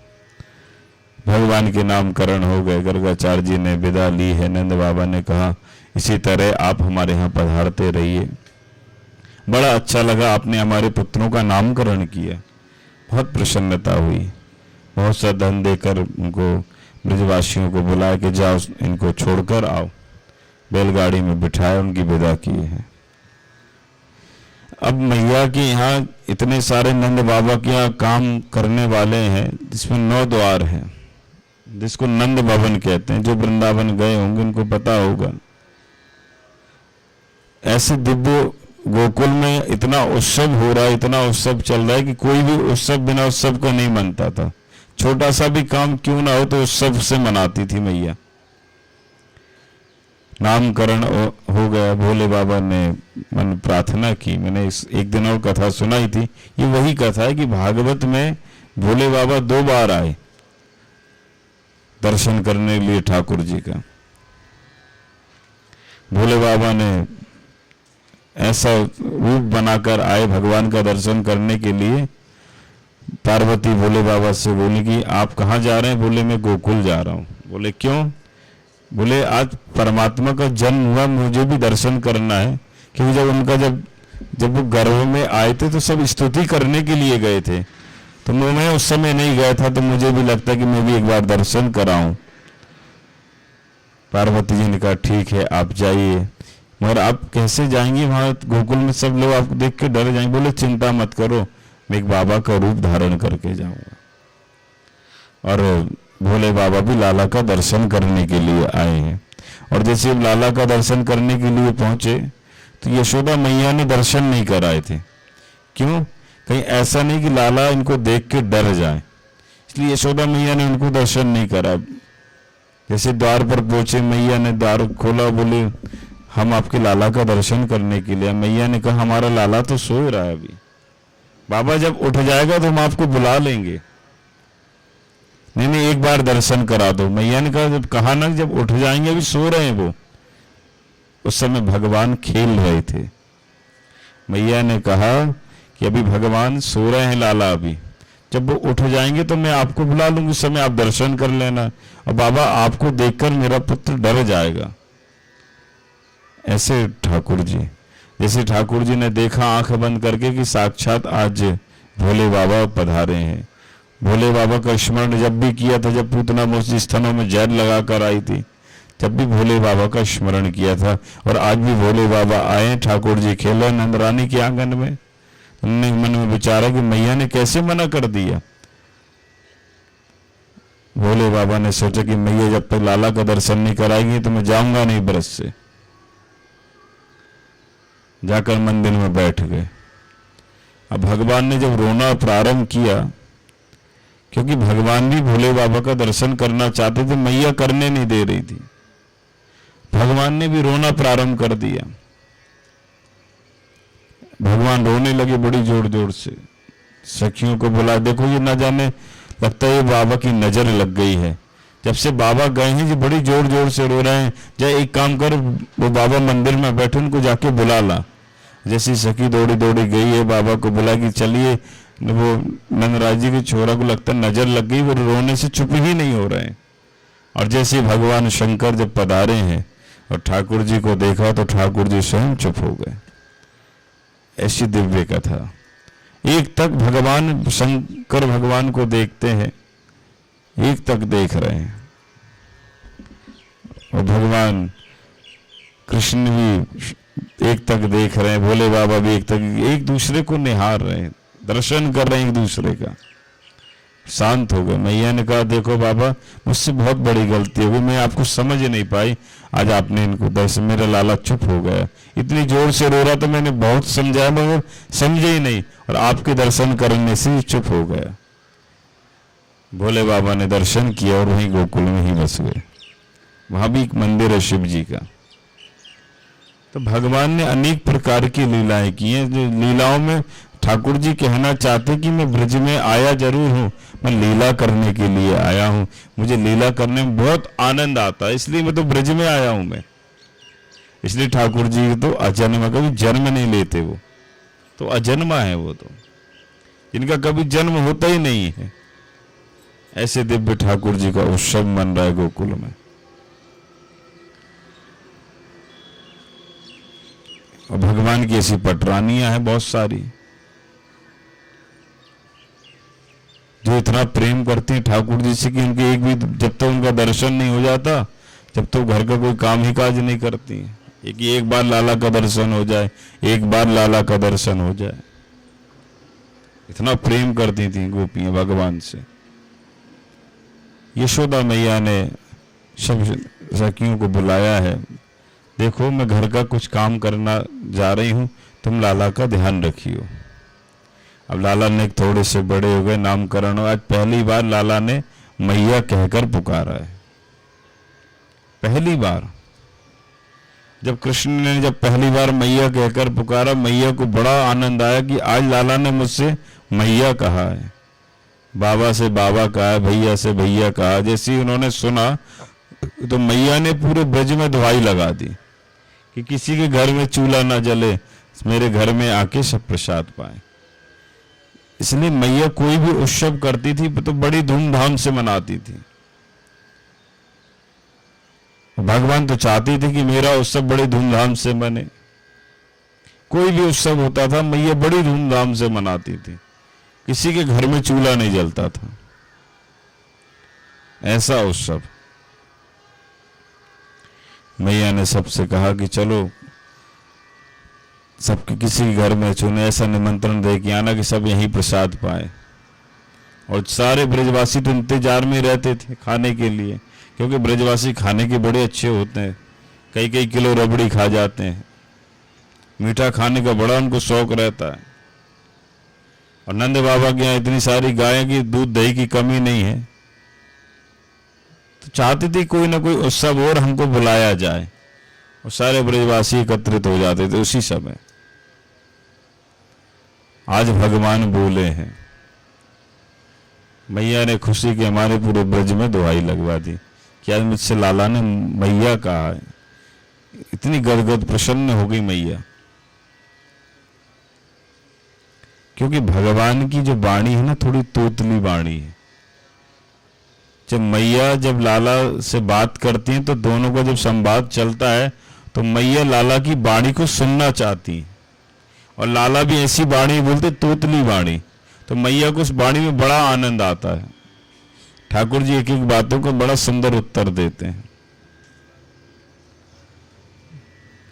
[SPEAKER 1] भगवान के नामकरण हो गए। गर्गाचार्य जी ने विदा ली है। नंद बाबा ने कहा इसी तरह आप हमारे यहाँ पधारते रहिए। बड़ा अच्छा लगा, आपने हमारे पुत्रों का नामकरण किया, बहुत प्रसन्नता हुई। बहुत सा धन देकर उनको ब्रजवासियों को बुलाया कि जाओ इनको छोड़कर आओ। बैलगाड़ी में बिठाया, उनकी विदा की है। अब मैया के यहाँ इतने सारे नंद बाबा के यहाँ काम करने वाले हैं, जिसमें 9 द्वार हैं, जिसको नंद भवन कहते हैं। जो वृंदावन गए होंगे उनको पता होगा। ऐसे दिव्य गोकुल में इतना उत्सव हो रहा है, इतना उत्सव चल रहा है कि कोई भी उत्सव बिना उत्सव का नहीं मनता था। छोटा सा भी काम क्यों ना हो तो उत्सव से मनाती थी मैया। नामकरण हो गया। भोले बाबा ने मन प्रार्थना की। मैंने एक दिन और कथा सुनाई थी, ये वही कथा है कि भागवत में भोले बाबा 2 बार आए दर्शन करने के लिए ठाकुर जी का। भोले बाबा ने ऐसा रूप बनाकर आए भगवान का दर्शन करने के लिए। पार्वती भोले बाबा से बोली कि आप कहाँ जा रहे हैं? बोले मैं गोकुल जा रहा हूँ। बोले क्यों? बोले आज परमात्मा का जन्म हुआ, मुझे भी दर्शन करना है। क्योंकि जब उनका जब वो गर्भ में आए थे तो सब स्तुति करने के लिए गए थे, तो मैं उस समय नहीं गया था, तो मुझे भी लगता कि मैं भी एक बार दर्शन कराऊं। पार्वती जी ने कहा ठीक है आप जाइए, मगर आप कैसे जाएंगे? वहां गोकुल में सब लोग आपको देख के डर जाएंगे। बोले चिंता मत करो, मैं एक बाबा का रूप धारण करके जाऊंगा। और भोले बाबा भी लाला का दर्शन करने के लिए आए हैं। और जैसे लाला का दर्शन करने के लिए पहुंचे तो यशोदा मैया ने दर्शन नहीं कराए थे। क्यों? कहीं ऐसा नहीं कि लाला इनको देख के डर जाए, इसलिए यशोदा मैया ने उनको दर्शन नहीं करा। जैसे द्वार पर पहुंचे, मैया ने द्वार खोला, बोले हम आपके लाला का दर्शन करने के लिए। मैया ने कहा हमारा लाला तो सो रहा है अभी, बाबा जब उठ जाएगा तो हम आपको बुला लेंगे। नहीं एक बार दर्शन करा दो। मैया ने कहा जब कहा ना जब उठ जाएंगे, अभी सो रहे हैं वो। उस समय भगवान खेल रहे थे। मैया ने कहा कि अभी भगवान सो रहे हैं लाला, अभी जब वो उठ जाएंगे तो मैं आपको बुला लूंगी, उस समय आप दर्शन कर लेना। और बाबा आपको देखकर मेरा पुत्र डर जाएगा। ऐसे ठाकुर जी, जैसे ठाकुर जी ने देखा आंख बंद करके कि साक्षात आज भोले बाबा पधारे हैं। भोले बाबा का स्मरण जब भी किया था, जब पूतना मोसी स्तनों में जहर लगा कर आई थी, जब भी भोले बाबा का स्मरण किया था। और आज भी भोले बाबा आए, ठाकुर जी खेले नंदरानी के आंगन में। उन्होंने मन में विचारा कि मैया ने कैसे मना कर दिया। भोले बाबा ने सोचा कि मैया जब तक लाला का दर्शन नहीं कराएंगी तो मैं जाऊंगा नहीं ब्रज से। जाकर मंदिर में बैठ गए। अब भगवान ने जब रोना प्रारंभ किया, क्योंकि भगवान भी भोले बाबा का दर्शन करना चाहते थे, मैया करने नहीं दे रही थी, भगवान ने भी रोना प्रारंभ कर दिया। भगवान रोने लगे बड़ी जोर जोर से। सखियों को बुला, देखो ये ना जाने लगता है ये बाबा की नजर लग गई है। जब से बाबा गए हैं जी बड़ी जोर जोर से रो रहे हैं। जाए एक काम कर, वो बाबा मंदिर में बैठे, उनको जाके बुला ला। जैसी सखी दौड़ी दौड़ी गई है, बाबा को बुला कि चलिए। वो नंदराज जी के छोरा को लगता नजर लग गई, वो रोने से चुप ही नहीं हो रहे हैं। और जैसे भगवान शंकर जब पधारे हैं और ठाकुर जी को देखा तो ठाकुर जी स्वयं चुप हो गए। ऐसी दिव्य कथा। एक तक भगवान शंकर भगवान को देखते हैं, एक तक देख रहे हैं, और भगवान कृष्ण भी एक तक देख रहे हैं, भोले बाबा भी एक तक, एक दूसरे को निहार रहे हैं, दर्शन कर रहे हैं एक दूसरे का। शांत हो गए। मैया ने कहा देखो बाबा मुझसे बहुत बड़ी गलती हो गई, मैं आपको समझ नहीं पाई, आज आपने इनको दर्शन, मेरा लाला चुप हो गया, इतनी जोर से रो रहा था, मैंने बहुत समझाया मगर समझे ही नहीं, और आपके दर्शन करने से चुप हो गया। भोले बाबा ने दर्शन किया और वहीं गोकुल में ही बस गए। वहां भी एक मंदिर है शिव जी का। तो भगवान ने अनेक प्रकार की लीलाएं की हैं, जो लीलाओं में ठाकुर जी कहना चाहते कि मैं ब्रज में आया जरूर हूं, मैं लीला करने के लिए आया हूं, मुझे लीला करने में बहुत आनंद आता है, इसलिए मैं तो ब्रज में आया हूं मैं। इसलिए ठाकुर जी तो अजन्मा, कभी जन्म नहीं लेते, वो तो अजन्मा है, वो तो जिनका कभी जन्म होता ही नहीं है। ऐसे दिव्य ठाकुर जी का उत्सव मन रहा है गोकुल में। और भगवान की ऐसी पटरानियां हैं बहुत सारी, जो इतना प्रेम करती हैं ठाकुर जी से कि उनके एक भी, जब तक उनका दर्शन नहीं हो जाता जब तक घर का कोई काम ही काज नहीं करती हैं। एक बार लाला का दर्शन हो जाए, एक बार लाला का दर्शन हो जाए, इतना प्रेम करती थी गोपियां भगवान से। यशोदा मैया ने सब सखियों को बुलाया है, देखो मैं घर का कुछ काम करना जा रही हूं, तुम लाला का ध्यान रखियो। अब लाला ने थोड़े से बड़े हो गए, नामकरण हो, आज पहली बार लाला ने मैया कहकर पुकारा है। पहली बार जब कृष्ण ने जब पहली बार मैया कहकर पुकारा, मैया को बड़ा आनंद आया कि आज लाला ने मुझसे मैया कहा है, बाबा से बाबा कहा है, भैया से भैया कहा। जैसे ही उन्होंने सुना तो मैया ने पूरे ब्रज में दुहाई लगा दी कि किसी के घर में चूल्हा ना जले, मेरे घर में आके सब प्रसाद पाए। इसलिए मैया कोई भी उत्सव करती थी तो बड़ी धूमधाम से मनाती थी। भगवान तो चाहती थी कि मेरा उत्सव बड़ी धूमधाम से मने। कोई भी उत्सव होता था मैया बड़ी धूमधाम से मनाती थी, किसी के घर में चूल्हा नहीं जलता था। ऐसा उत्सव मैया ने सबसे कहा कि चलो सबके किसी के घर में चुने, ऐसा निमंत्रण दे के आना कि सब यहीं प्रसाद पाए। और सारे ब्रजवासी तो इंतजार में रहते थे खाने के लिए, क्योंकि ब्रजवासी खाने के बड़े अच्छे होते हैं, कई कई किलो रबड़ी खा जाते हैं, मीठा खाने का बड़ा उनको शौक रहता है। और नंद बाबा के यहाँ इतनी सारी गायें की दूध दही की कमी नहीं है, तो चाहती थी कोई ना कोई उत्सव और हमको बुलाया जाए, और सारे ब्रजवासी एकत्रित हो जाते थे उसी समय। आज भगवान बोले हैं, मैया ने खुशी के हमारे पूरे ब्रज में दुहाई लगवा दी कि आज मुझसे लाला ने मैया कहा है। इतनी गदगद प्रसन्न हो गई मैया, क्योंकि भगवान की जो वाणी है ना थोड़ी तोतली वाणी है। जब मैया जब लाला से बात करती हैं तो दोनों का जब संवाद चलता है तो मैया लाला की वाणी को सुनना चाहती है, और लाला भी ऐसी वाणी बोलते, तोतली वाणी। तो मैया को उस वाणी में बड़ा आनंद आता है। ठाकुर जी एक एक बातों को बड़ा सुंदर उत्तर देते हैं।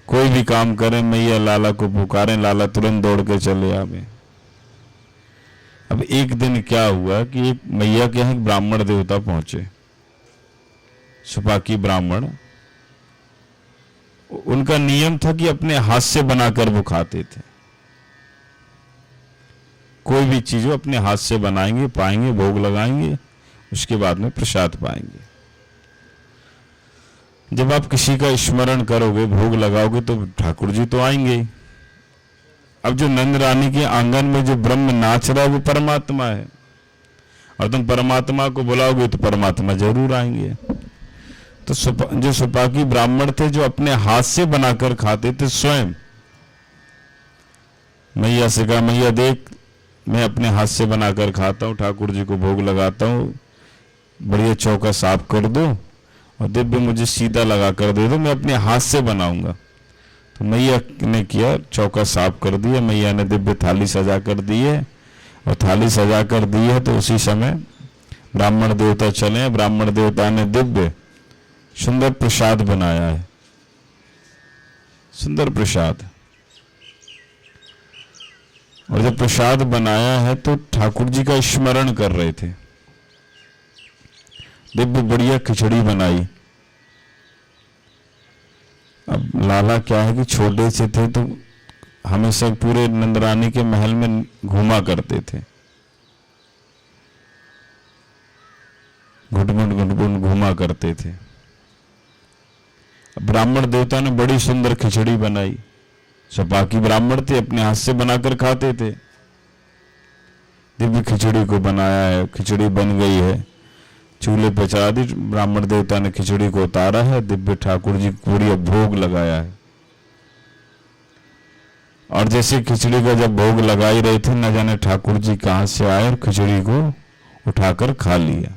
[SPEAKER 1] कोई भी काम करें मैया लाला को पुकारें, लाला तुरंत दौड़ के चले आवे। अब एक दिन क्या हुआ कि एक मैया के यहाँ एक ब्राह्मण देवता पहुंचे, सुपाकी ब्राह्मण। उनका नियम था कि अपने हाथ से बनाकर वो खाते थे। कोई भी चीज वो अपने हाथ से बनाएंगे, पाएंगे, भोग लगाएंगे, उसके बाद में प्रसाद पाएंगे। जब आप किसी का स्मरण करोगे, भोग लगाओगे तो ठाकुर जी तो आएंगे। अब जो नंद रानी के आंगन में जो ब्रह्म नाच रहा है वो परमात्मा है, और तुम परमात्मा को बुलाओगे तो परमात्मा जरूर आएंगे। तो जो सुपाकी ब्राह्मण थे जो अपने हाथ से बनाकर खाते थे स्वयं, मैया से कहा, मैया देख मैं अपने हाथ से बनाकर खाता हूँ, ठाकुर जी को भोग लगाता हूँ, बढ़िया चौका साफ कर दो और दिव्य मुझे सीधा लगा कर दे दो, मैं अपने हाथ से बनाऊंगा। तो मैया ने किया, चौका साफ कर दिया, मैया ने दिव्य थाली सजा कर दी है, और थाली सजा कर दी है, तो उसी समय ब्राह्मण देवता चले। ब्राह्मण देवता ने दिव्य सुंदर प्रसाद बनाया है, सुंदर प्रसाद। और जब प्रसाद बनाया है तो ठाकुर जी का स्मरण कर रहे थे। दिव्य बढ़िया खिचड़ी बनाई। अब लाला क्या है कि छोटे से थे तो हमेशा पूरे नंदरानी के महल में घूमा करते थे, घुटमुट घुटमुट घूमा करते थे। ब्राह्मण देवता ने बड़ी सुंदर खिचड़ी बनाई। सपाकी ब्राह्मण थे, अपने हाथ से बनाकर खाते थे। दिव्य खिचड़ी को बनाया है, खिचड़ी बन गई है, चूल्हे पे चढ़ा दी। ब्राह्मण देवता ने खिचड़ी को उतारा है, दिव्य ठाकुर जी को पूरी भोग लगाया है। और जैसे खिचड़ी का जब भोग लगा ही रहे थे, न जाने ठाकुर जी कहां से आए और खिचड़ी को उठाकर खा लिया।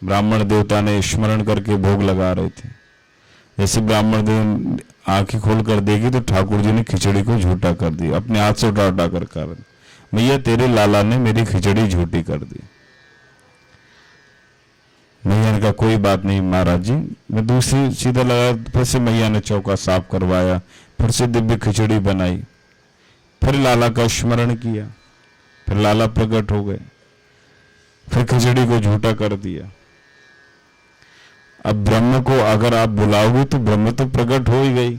[SPEAKER 1] ब्राह्मण देवता ने स्मरण करके भोग लगा रहे थे। जैसे ब्राह्मण देव आंखें खोलकर देखी तो ठाकुर जी ने खिचड़ी को झूठा कर दिया, अपने हाथ से उठा उठा कर खा रहे। मैया तेरे लाला ने मेरी खिचड़ी झूठी कर दी। मैया ने कहा कोई बात नहीं महाराज जी, मैं दूसरी सीधा लगा। फिर से मैया ने चौका साफ करवाया, फिर से दिव्य खिचड़ी बनाई, फिर लाला का स्मरण किया, फिर लाला प्रकट हो गए, फिर खिचड़ी को झूठा कर दिया। अब ब्रह्म को अगर आप बुलाओगे तो ब्रह्म तो प्रकट हो ही गई।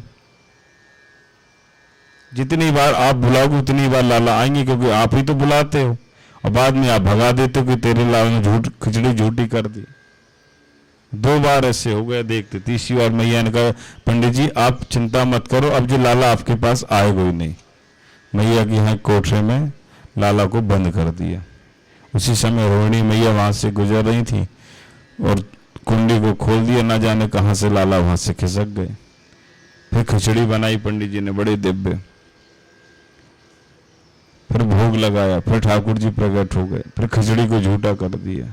[SPEAKER 1] जितनी बार आप बुलाओगे उतनी बार लाला आएंगे, क्योंकि आप ही तो बुलाते हो और बाद में आप भगा देते हो कि तेरे लाला ने खिचड़ी झूठी कर दी। 2 बार ऐसे हो गया देखते। तीसरी बार मैया ने कहा पंडित जी आप चिंता मत करो, अब जो लाला आपके पास आएगा ही नहीं। मैया के यहाँ कोठरे में लाला को बंद कर दिया। उसी समय रोहिणी मैया वहां से गुजर रही थी और कुंडी को खोल दिया, ना जाने कहां से लाला वहां से खिसक गए। फिर खिचड़ी बनाई पंडित जी ने बड़े दिव्य, फिर भोग लगाया, फिर ठाकुर जी प्रकट हो गए, फिर खिचड़ी को झूठा कर दिया।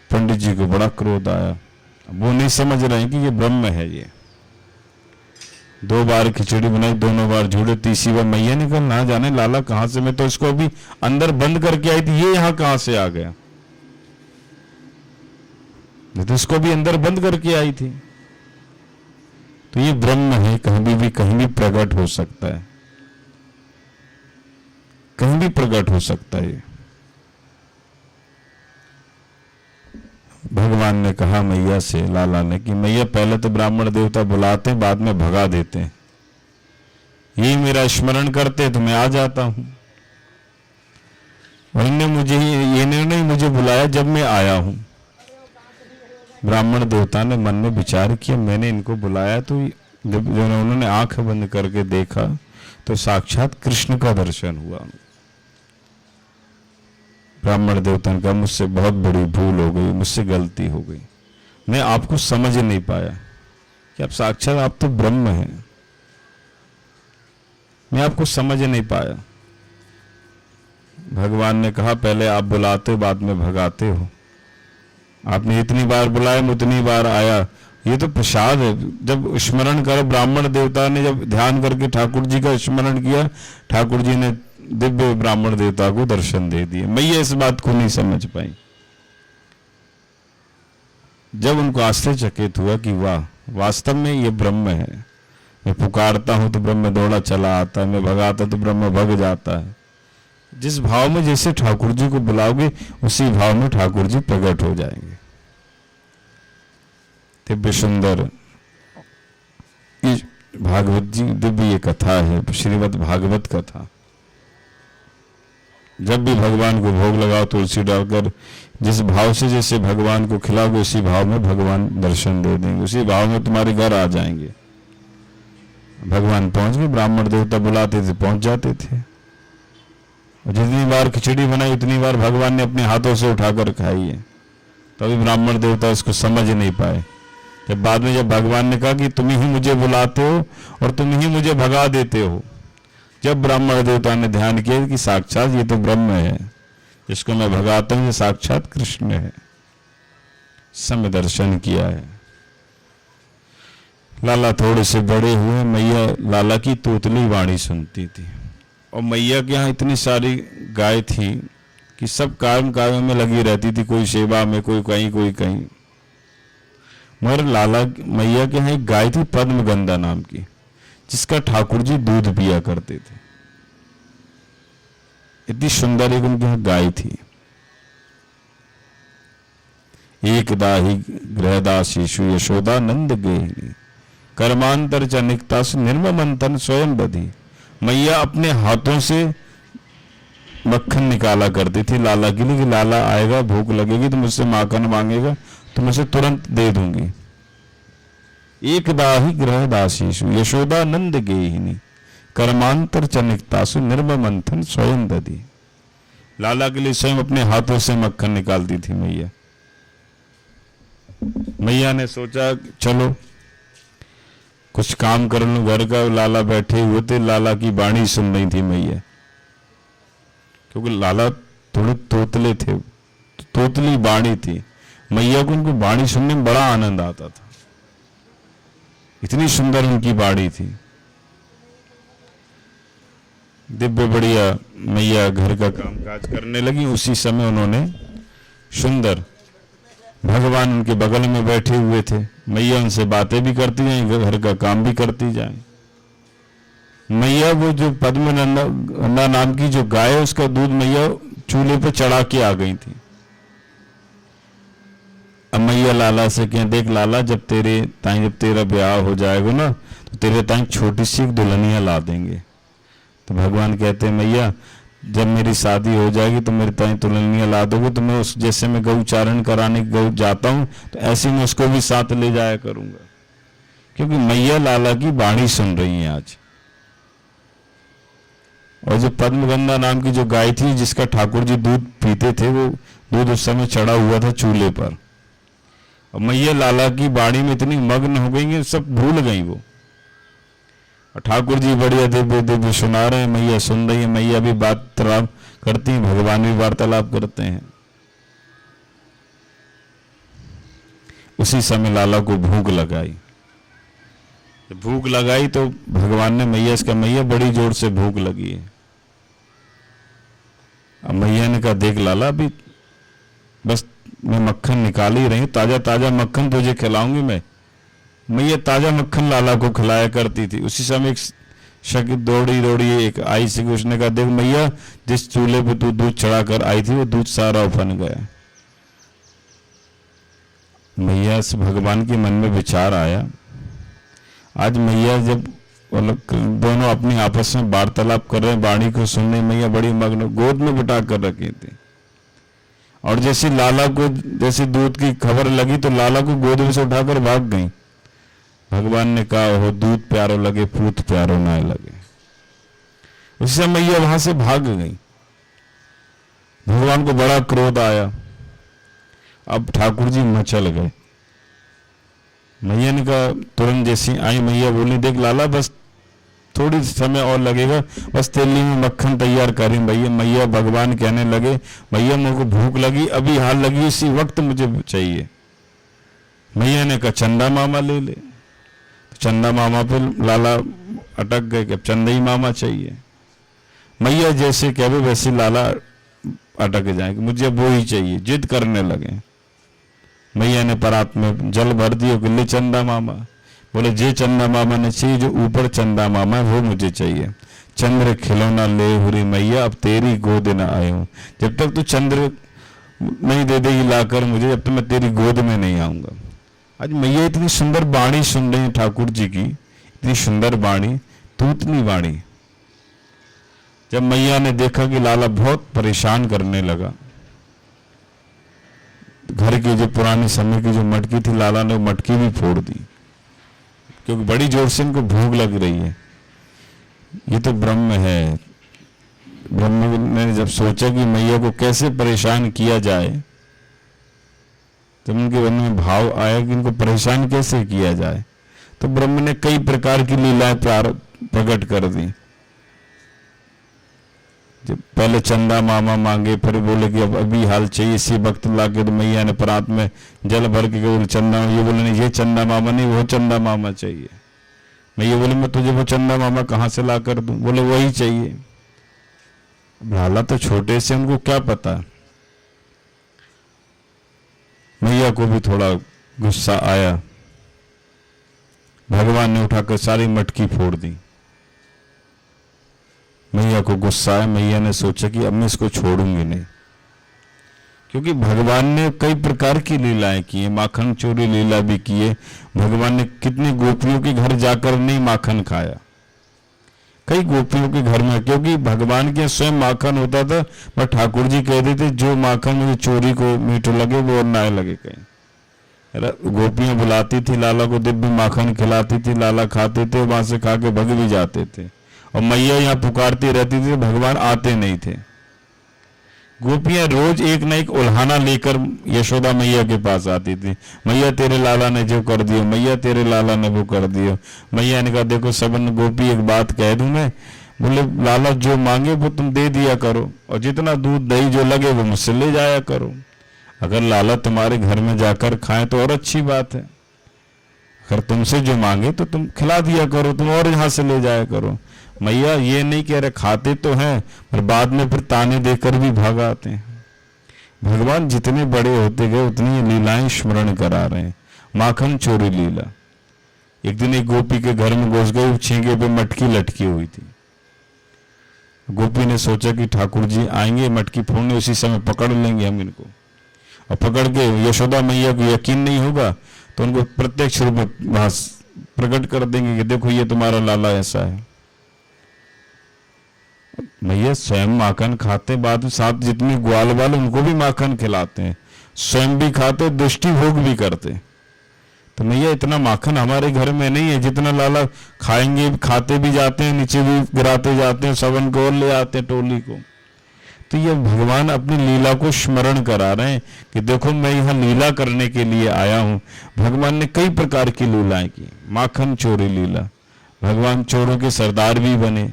[SPEAKER 1] पंडित जी को बड़ा क्रोध आया। वो नहीं समझ रहे हैं कि ये ब्रह्म है। ये 2 बार खिचड़ी बनाई, दोनों बार झूठे, तीसरी बार मैया ने कहा ना जाने लाला कहां से, मैं तो इसको अभी अंदर बंद करके आई थी, ये यहां कहां से आ गया। मैं तो इसको भी अंदर बंद करके आई थी। तो ये ब्रह्म है, कहीं भी प्रकट हो सकता है, कहीं भी प्रकट हो सकता है। भगवान ने कहा मैया से, लाला ने, कि मैया पहले तो ब्राह्मण देवता बुलाते हैं, बाद में भगा देते हैं। यही मेरा स्मरण करते तो मैं आ जाता हूं। और इन्होंने मुझे बुलाया जब मैं आया हूं। ब्राह्मण देवता ने मन में विचार किया, मैंने इनको बुलाया तो जब उन्होंने आंख बंद करके देखा तो साक्षात कृष्ण का दर्शन हुआ। ब्राह्मण देवता ने कहा मुझसे बहुत बड़ी भूल हो गई, मुझसे गलती हो गई, मैं आपको समझ नहीं पाया कि आप साक्षात, आप तो ब्रह्म हैं, मैं आपको समझ नहीं पाया। भगवान ने कहा पहले आप बुलाते हो, बाद में भगाते हो। आपने इतनी बार बुलाया, मैं उतनी बार आया। ये तो प्रसाद है। जब स्मरण करो, ब्राह्मण देवता ने जब ध्यान करके ठाकुर जी का स्मरण किया, ठाकुर जी ने दिव्य ब्राह्मण देवता को दर्शन दे दिए। मैं ये इस बात को नहीं समझ पाई। जब उनको आश्चर्यचकित हुआ कि वाह, वास्तव में ये ब्रह्म है। मैं पुकारता हूं तो ब्रह्म दौड़ा चला आता है, मैं भगाता तो ब्रह्म भग जाता है। जिस भाव में जैसे ठाकुर जी को बुलाओगे, उसी भाव में ठाकुर जी प्रकट हो जाएंगे। दिव्य सुंदर भागवत जी दिव्य ये कथा है, श्रीमद् भागवत कथा। जब भी भगवान को भोग लगाओ तुलसी डालकर, जिस भाव से जैसे भगवान को खिलाओगे, उसी भाव में भगवान दर्शन दे देंगे, उसी भाव में तुम्हारे घर आ जाएंगे। भगवान पहुंच गए, ब्राह्मण देवता बुलाते थे पहुंच जाते थे। और जितनी बार खिचड़ी बनाई उतनी बार भगवान ने अपने हाथों से उठाकर खाई है। तभी ब्राह्मण देवता इसको समझ नहीं पाए। जब बाद में जब भगवान ने कहा कि तुम ही मुझे बुलाते हो और तुम ही मुझे भगा देते हो, जब ब्राह्मण देवता ने ध्यान किया कि साक्षात ये तो ब्रह्म है, जिसको मैं भगाता हूं, ये साक्षात कृष्ण है, समय दर्शन किया है। लाला थोड़े से बड़े हुए, मैया लाला की तोतली वाणी सुनती थी। और मैया के यहाँ इतनी सारी गाय थी कि सब काम कामों में लगी रहती थी, कोई सेवा में, कोई कहीं कोई कहीं। मगर लाला मैया के यहाँ एक गाय थी पद्मगंधा नाम की, जिसका ठाकुर जी दूध पिया करते थे। इतनी सुंदर एक उनके यहाँ गाय थी। एकदा ही गृहदासीषु यशोदा नंद गेहिनी कर्मांतर च निक्तासु निर्ममंथन स्वयं बधी। मैया अपने हाथों से मक्खन निकाला करती थी लाला के लिए कि लाला आएगा, भूख लगेगी तो मुझसे माखन मांगेगा तो मैं उसे तुरंत दे दूंगी। एकदा ही गृहदासीषु यशोदा नंद गेहिनी कर्मांतर च निक्तासु निर्ममंथन स्वयं दधी। लाला के लिए स्वयं अपने हाथों से मक्खन निकालती थी मैया। मैया ने सोचा चलो कुछ काम कर लूं घर का। लाला बैठे हुए थे, लाला की वाणी सुन रही थी मैया, क्योंकि लाला थोड़े तोतले थे, तोतली वाणी थी। मैया को उनकी वाणी सुनने में बड़ा आनंद आता था, इतनी सुंदर उनकी वाणी थी। दिव्य बढ़िया मैया घर का कामकाज करने लगी। उसी समय उन्होंने सुंदर भगवान उनके बगल में बैठे हुए थे, मैया उनसे बातें भी करती जाएं, घर का काम भी करती जाएं। मैया वो जो पद्मगंधा नाम की जो गाय है उसका दूध मैया चूल्हे पे चढ़ा के आ गई थी। अब मैया लाला से कहें, देख लाला, जब तेरा ब्याह हो जाएगा ना तो तेरे ताई छोटी सी एक दुल्हनिया ला देंगे। तो भगवान कहते हैं मैया जब मेरी शादी हो जाएगी तो मेरे ताई दुल्हनिया ला दोगे तो मैं उस जैसे मैं गौ चारण कराने गौ जाता हूं तो ऐसे मैं उसको भी साथ ले जाया करूंगा। क्योंकि मैया लाला की वाणी सुन रही है आज। और जो पद्मगंधा नाम की जो गाय थी जिसका ठाकुर जी दूध पीते थे, वो दूध उस समय चढ़ा हुआ था चूल्हे पर। और मैया लाला की वाणी में इतनी मग्न हो गई कि सब भूल गई वो। और ठाकुर जी बढ़िया दिव्य दिव्य सुना रहे हैं, मैया सुन रही है, मैया भी वार्तालाप करती हैं, भगवान भी वार्तालाप करते हैं। उसी समय लाला को भूख लगाई। भूख लगाई तो भगवान ने मैया से कहा, मैया बड़ी जोर से भूख लगी है। अब मैया ने कहा, देख लाला, अभी बस मैं मक्खन निकाल ही रही हूं, ताजा ताजा मक्खन तुझे खिलाऊंगी मैं। मैया ताजा मक्खन लाला को खिलाया करती थी। उसी समय एक शकी दौड़ी दौड़ी एक आई सी, उसने कहा, देख मैया, जिस चूल्हे पे तू दूध चढ़ाकर आई थी वो दूध सारा उफन गया। मैया से भगवान के मन में विचार आया, आज मैया जब दोनों अपनी आपस में वार्तालाप कर रहे हैं, वाणी को सुनने, मैया बड़ी मग्न गोद में बिठा कर रखी थी। और जैसे लाला को जैसे दूध की खबर लगी तो लाला को गोद में से उठाकर भाग गई। भगवान ने कहा, हो दूध प्यारो लगे पूत प्यारो ना लगे। उसी समय मैया वहां से भाग गई। भगवान को बड़ा क्रोध आया। अब ठाकुर जी मचल गए। मैया ने कहा, तुरंत जैसी आई मैया बोली, देख लाला, बस थोड़ी समय और लगेगा, बस तेली में मक्खन तैयार करें। मैया भगवान कहने लगे, मैया मेरे को भूख लगी, अभी हाल लगी, इसी वक्त मुझे चाहिए। मैया ने कहा, चंदा मामा ले ले। तो चंदा मामा पे लाला अटक गए कि अब चंदा ही मामा चाहिए। मैया जैसे कहे वैसे लाला अटक जाएंगे, मुझे वो ही चाहिए, जिद करने लगे। मैया ने परात में जल भर दिया, ले चंदा मामा। बोले, जे चंदा मामा ने चाहिए, जो ऊपर चंदा मामा है वो मुझे चाहिए। चंद्र खिलौना ले हुरी मैया, अब तेरी गोद न आयो। जब तक तू चंद्र नहीं दे देगी लाकर मुझे, जब तक मैं तेरी गोद में नहीं आऊंगा। आज मैया इतनी सुंदर वाणी सुन रही है ठाकुर जी की, इतनी सुंदर वाणी, तूतनी वाणी। जब मैया ने देखा कि लाला बहुत परेशान करने लगा, घर की जो पुराने समय की जो मटकी थी, लाला ने वो मटकी भी फोड़ दी, क्योंकि बड़ी जोर से इनको भूख लग रही है। ये तो ब्रह्म है। ब्रह्म ने जब सोचा कि मैया को कैसे परेशान किया जाए, जब उनके मन में भाव आया कि इनको परेशान कैसे किया जाए, तो ब्रह्म ने कई प्रकार की लीलाएं प्रकट कर दी। जब पहले चंदा मामा मांगे, फिर बोले कि अब अभी हाल चाहिए, इसी वक्त लाके। तो मैया ने परात में जल भर के बोले चंदा, ये बोले नहीं, ये चंदा मामा नहीं, वो चंदा मामा चाहिए। मैया बोले, मैं तुझे वो चंदा मामा कहाँ से ला कर दूं? बोले वही चाहिए। लाला तो छोटे से, उनको क्या पता। मैया को भी थोड़ा गुस्सा आया, भगवान ने उठाकर सारी मटकी फोड़ दी। मैया को गुस्सा आया, मैया ने सोचा कि अब मैं इसको छोड़ूंगी नहीं, क्योंकि भगवान ने कई प्रकार की लीलाएं की है, माखन चोरी लीला भी की है। भगवान ने कितनी गोपियों के घर जाकर नहीं माखन खाया, कई गोपियों के घर में, क्योंकि भगवान के स्वयं माखन होता था, पर ठाकुर जी कह देते जो माखन मुझे चोरी को मीठो लगे वो और ना लगे कहीं। गोपियां बुलाती थी लाला को, दिव्य माखन खिलाती थी, लाला खाते थे, वहां से खा के भग भी जाते थे, और मैया यहाँ पुकारती रहती थी, भगवान आते नहीं थे। गोपियां रोज एक न एक उल्हाना लेकर यशोदा मैया के पास आती थी, मैया तेरे लाला ने जो कर दियो, मैया तेरे लाला ने वो कर दियो। मैया ने कहा देखो सबन गोपी एक बात कह दूं मैं, बोले लाला जो मांगे वो तुम दे दिया करो, और जितना दूध दही जो लगे वो मुझसे ले जाया करो। अगर लाला तुम्हारे घर में जाकर खाएं तो और अच्छी बात है, अगर तुमसे जो मांगे तो तुम खिला दिया करो, तुम और यहाँ से ले जाया करो। मैया ये नहीं कह रहे, खाते तो हैं पर बाद में फिर ताने देकर भी भाग आते हैं। भगवान जितने बड़े होते गए उतनी लीलाएं स्मरण करा रहे हैं। माखन चोरी लीला, एक दिन एक गोपी के घर में घुस गई, छींगे पे मटकी लटकी हुई थी। गोपी ने सोचा कि ठाकुर जी आएंगे मटकी फोड़ने, उसी समय पकड़ लेंगे हम इनको, और पकड़ के यशोदा मैया को यकीन नहीं होगा तो उनको प्रत्यक्ष रूप में प्रकट कर देंगे कि देखो ये तुम्हारा लाला ऐसा है। मैया स्वयं माखन खाते, बाद में साथ जितने ग्वाल वाले उनको भी माखन खिलाते हैं, स्वयं भी खाते, दृष्टि भोग भी करते। तो मैया इतना माखन हमारे घर में नहीं है जितना लाला खाएंगे, खाते भी जाते हैं, नीचे भी गिराते जाते हैं, सबन को और ले आते हैं टोली को। तो ये भगवान अपनी लीला को स्मरण करा रहे हैं कि देखो मैं यहाँ लीला करने के लिए आया हूँ। भगवान ने कई प्रकार की लीलाएं की, माखन चोरी लीला, भगवान चोरों के सरदार भी बने,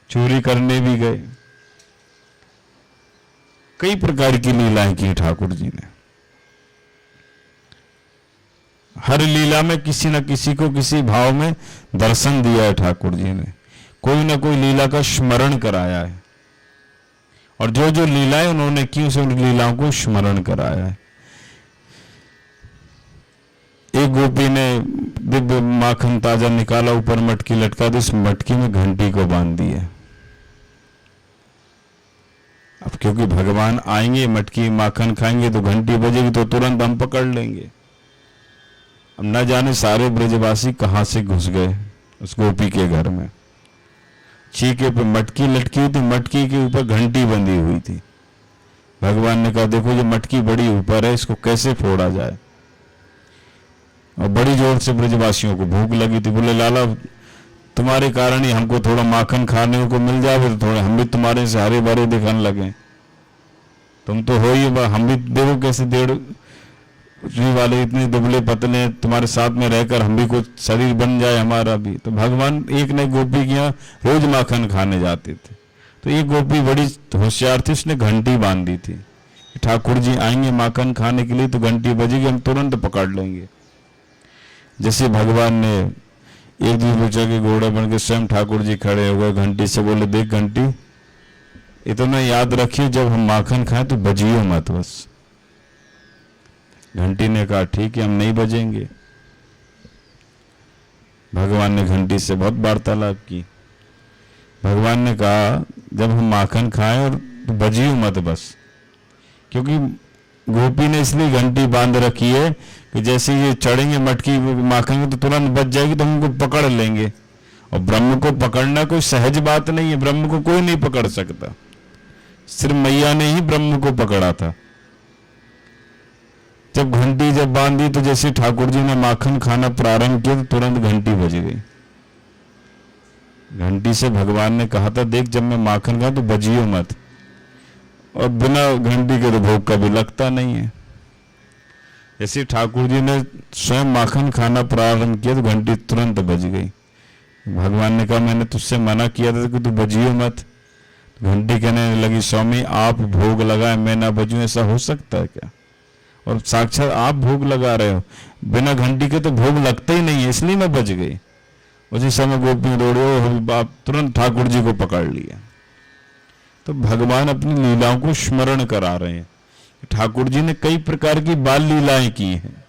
[SPEAKER 1] चोरी करने भी गए, कई प्रकार की लीलाएं की ठाकुर जी ने। हर लीला में किसी न किसी को किसी भाव में दर्शन दिया है ठाकुर जी ने, कोई ना कोई लीला का स्मरण कराया है, और जो जो लीलाएं उन्होंने की उस उन लीलाओं को स्मरण कराया है। एक गोपी ने दिव्य माखन ताजा निकाला, ऊपर मटकी लटका दी, उस मटकी में घंटी को बांध दी है। अब क्योंकि भगवान आएंगे, मटकी माखन खाएंगे तो घंटी बजेगी तो तुरंत हम पकड़ लेंगे। अब न जाने सारे ब्रजवासी कहां से घुस गए उस गोपी के घर में। चीके पे मटकी लटकी हुई थी, मटकी के ऊपर घंटी बंधी हुई थी। भगवान ने कहा देखो ये मटकी बड़ी ऊपर है, इसको कैसे फोड़ा जाए। और बड़ी जोर से ब्रजवासियों को भूख लगी थी, बोले लाला तुम्हारे कारण ही हमको थोड़ा माखन खाने को मिल जाए तो थोड़े हम भी तुम्हारे से हरे भरे दिखने लगे। तुम तो हो ही, हम भी देखो कैसे डेढ़ वाले इतने दुबले पतले, तुम्हारे साथ में रहकर हम भी कुछ शरीर बन जाए हमारा भी। तो भगवान एक नई गोपी के यहाँ रोज माखन खाने जाते थे, तो एक गोपी बड़ी होशियार थी, उसने घंटी बांध दी थी, ठाकुर जी आएंगे माखन खाने के लिए तो घंटी बजेगी, हम तुरंत पकड़ लेंगे। जैसे भगवान ने एक दिन पूछा कि घोड़ा बन के स्वयं ठाकुर जी खड़े हो गए, घंटी से बोले देख घंटी इतना याद रखिए जब हम माखन खाएं तो बजियो मत बस। घंटी ने कहा ठीक है हम नहीं बजेंगे। भगवान ने घंटी से बहुत वार्तालाप की। भगवान ने कहा जब हम माखन खाएं और तो बजियो मत बस, क्योंकि गोपी ने इसलिए घंटी बांध रखी है कि जैसे ये चढ़ेंगे मटकी माखन तो तुरंत बच जाएगी तो हमको पकड़ लेंगे। और ब्रह्म को पकड़ना कोई सहज बात नहीं है, ब्रह्म को कोई नहीं पकड़ सकता, सिर्फ मैया ने ही ब्रह्म को पकड़ा था। जब घंटी जब बांधी तो जैसे ठाकुर जी ने माखन खाना प्रारंभ किया तो तुरंत घंटी बज गई। घंटी से भगवान ने कहा था देख जब मैं माखन खाऊं तो बजियो मत, और बिना घंटी के तो भोग कभी लगता नहीं है। जैसे ठाकुर जी ने स्वयं माखन खाना प्रारंभ किया तो घंटी तुरंत बज गई। भगवान ने कहा मैंने तुझसे मना किया था कि तू बजियो मत। घंटी कहने लगी स्वामी आप भोग लगाए मैं ना बजूं, ऐसा हो सकता है क्या? और साक्षात आप भोग लगा रहे हो, बिना घंटी के तो भोग लगता ही नहीं है, इसलिए मैं बच गई। उसी समय गोपियां दौड़े, आप तुरंत ठाकुर जी को पकड़ लिया। तो भगवान अपनी लीलाओं को स्मरण करा रहे हैं। ठाकुर जी ने कई प्रकार की बाल लीलाएं की हैं,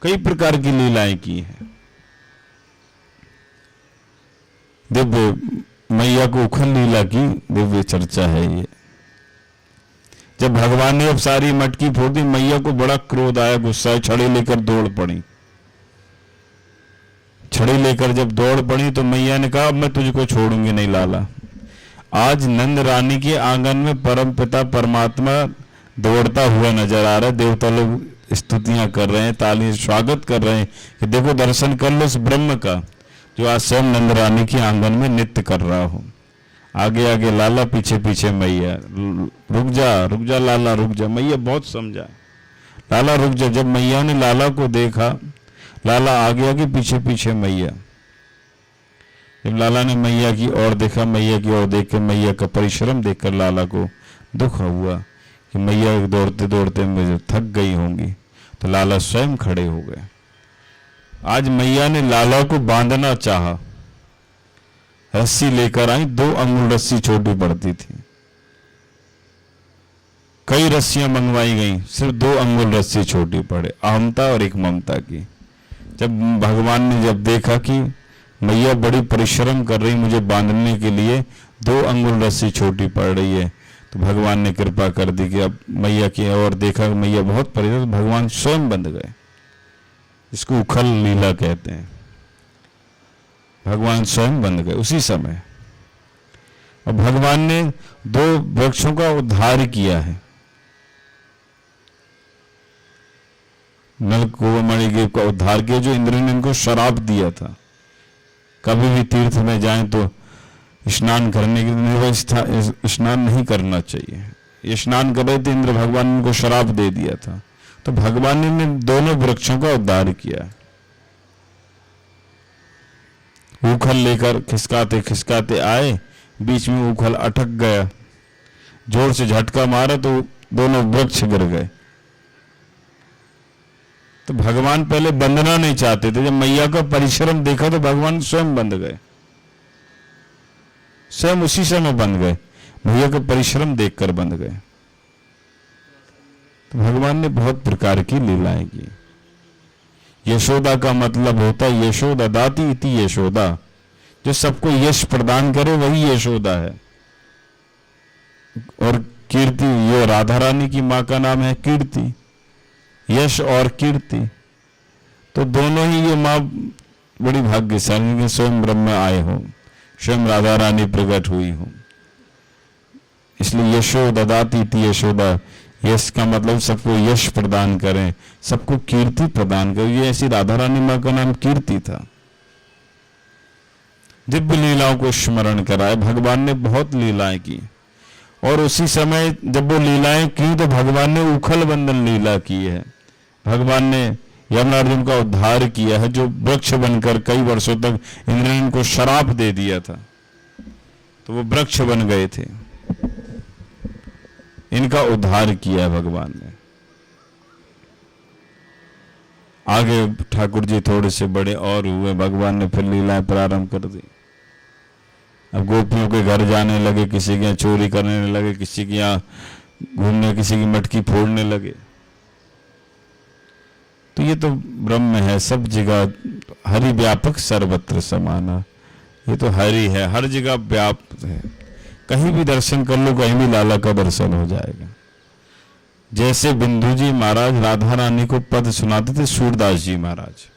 [SPEAKER 1] कई प्रकार की लीलाएं की हैं। दिव्य मैया को उखल लीला की दिव्य चर्चा है ये। जब भगवान ने अब सारी मटकी फोड़ दी, मैया को बड़ा क्रोध आया, गुस्सा, छड़ी लेकर दौड़ पड़ी। छड़ी लेकर जब दौड़ पड़ी तो मैया ने कहा अब मैं तुझको छोड़ूंगी नहीं लाला। आज नंद रानी के आंगन में परम पिता परमात्मा दौड़ता हुआ नजर आ रहा है। देवता लोग स्तुतियां कर रहे हैं, ताली स्वागत कर रहे हैं कि देखो दर्शन कर लो उस ब्रह्म का जो आज स्वयं नंद रानी के आंगन में नृत्य कर रहा हो। आगे आगे लाला, पीछे पीछे मैया। रुक जा लाला, रुक जा। मैया बहुत समझा, लाला रुक जा। जब मैया ने लाला को देखा, लाला आगे आगे पीछे पीछे मैया। जब लाला ने मैया की ओर देखा, मैया की ओर देख कर मैया का परिश्रम देखकर लाला को दुख हुआ कि मैया दौड़ते दौड़ते मुझे थक गई होंगी। तो लाला स्वयं खड़े हो गए। आज मैया ने लाला को बांधना चाहा, रस्सी लेकर आई। 2 अंगुल रस्सी छोटी पड़ती थी, कई रस्सियां मंगवाई गई, सिर्फ 2 अंगुल रस्सी छोटी पड़े, अहमता और एक ममता की। जब भगवान ने जब देखा कि मैया बड़ी परिश्रम कर रही मुझे बांधने के लिए, 2 अंगुल रस्सी छोटी पड़ रही है, तो भगवान ने कृपा कर दी कि अब मैया की ओर देखा, मैया बहुत परेशान, भगवान स्वयं बंध गए। इसको उखल लीला कहते हैं। भगवान स्वयं बंध गए उसी समय। और भगवान ने 2 वृक्षों का उद्धार किया है। नलकूबरमणि के का उद्धार किया, जो इंद्र ने इनको श्राप दिया था। कभी भी तीर्थ में जाएं तो स्नान करने की व्यवस्था, स्नान नहीं करना चाहिए। ये स्नान कर रहे थे, इंद्र भगवान ने इनको श्राप दे दिया था। तो भगवान ने दोनों वृक्षों का उद्धार किया। उखल लेकर खिसकाते खिसकाते आए, बीच में उखल अटक गया, जोर से झटका मारा तो दोनों वृक्ष गिर गए। तो भगवान पहले बंधना नहीं चाहते थे, जब मैया का परिश्रम देखा तो भगवान स्वयं बंध गए, स्वयं उसी समय बंध गए, मैया का परिश्रम देखकर बंध गए। तो भगवान ने बहुत प्रकार की लीलाएं की। यशोदा का मतलब होता है यशोदा दाती इति यशोदा, जो सबको यश प्रदान करे वही यशोदा है। और कीर्ति, ये राधा रानी की मां का नाम है कीर्ति, यश और कीर्ति। तो दोनों ही ये मां बड़ी भाग्यशाली के स्वयं ब्रह्म आए हो, स्वयं राधा रानी प्रकट हुई हो। इसलिए यशोदा दाती इति यशोदा, यश का मतलब सबको यश प्रदान करें, सबको कीर्ति प्रदान करें। ये ऐसी राधा रानी मां का नाम कीर्ति था। दिव्य लीलाओं को स्मरण कराए। भगवान ने बहुत लीलाएं की, और उसी समय जब वो लीलाएं की तो भगवान ने उखल बंधन लीला की है। भगवान ने यमराज का उद्धार किया है, जो वृक्ष बनकर कई वर्षों तक इंद्र ने इनको श्राप दे दिया था, तो वो वृक्ष बन गए थे। इनका उद्धार किया भगवान ने। आगे ठाकुर जी थोड़े से बड़े और हुए, भगवान ने फिर लीलाएं प्रारंभ कर दी। अब गोपियों के घर जाने लगे, किसी के यहाँ चोरी करने लगे, किसी के यहाँ घूमने, किसी की मटकी फोड़ने लगे। तो ये तो ब्रह्म है, सब जगह हरि व्यापक सर्वत्र समाना। ये तो हरि है, हर जगह व्याप्त है। कहीं भी दर्शन कर लो, कहीं भी लाला का दर्शन हो जाएगा। जैसे बिंदु जी महाराज राधा रानी को पद सुनाते थे, सूरदास जी महाराज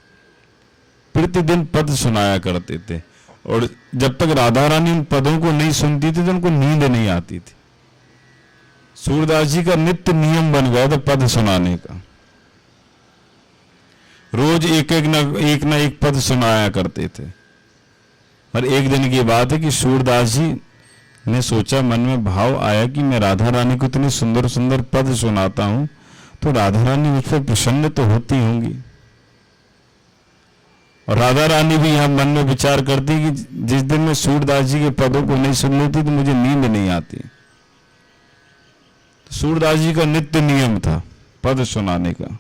[SPEAKER 1] प्रतिदिन पद सुनाया करते थे, और जब तक राधा रानी उन पदों को नहीं सुनती थी तो उनको नींद नहीं आती थी। सूरदास जी का नित्य नियम बन गया था पद सुनाने का। रोज एक ना एक पद सुनाया करते थे। और एक दिन की बात है कि सूरदास जी ने सोचा, मन में भाव आया कि मैं राधा रानी को इतने सुंदर सुंदर पद सुनाता हूं, तो राधा रानी मुझ पर प्रसन्न तो होती होंगी। और राधा रानी भी यहां मन में विचार करती कि जिस दिन मैं सूरदास जी के पदों को नहीं सुन लेती तो मुझे नींद नहीं आती। तो सूरदास जी का नित्य नियम था पद सुनाने का।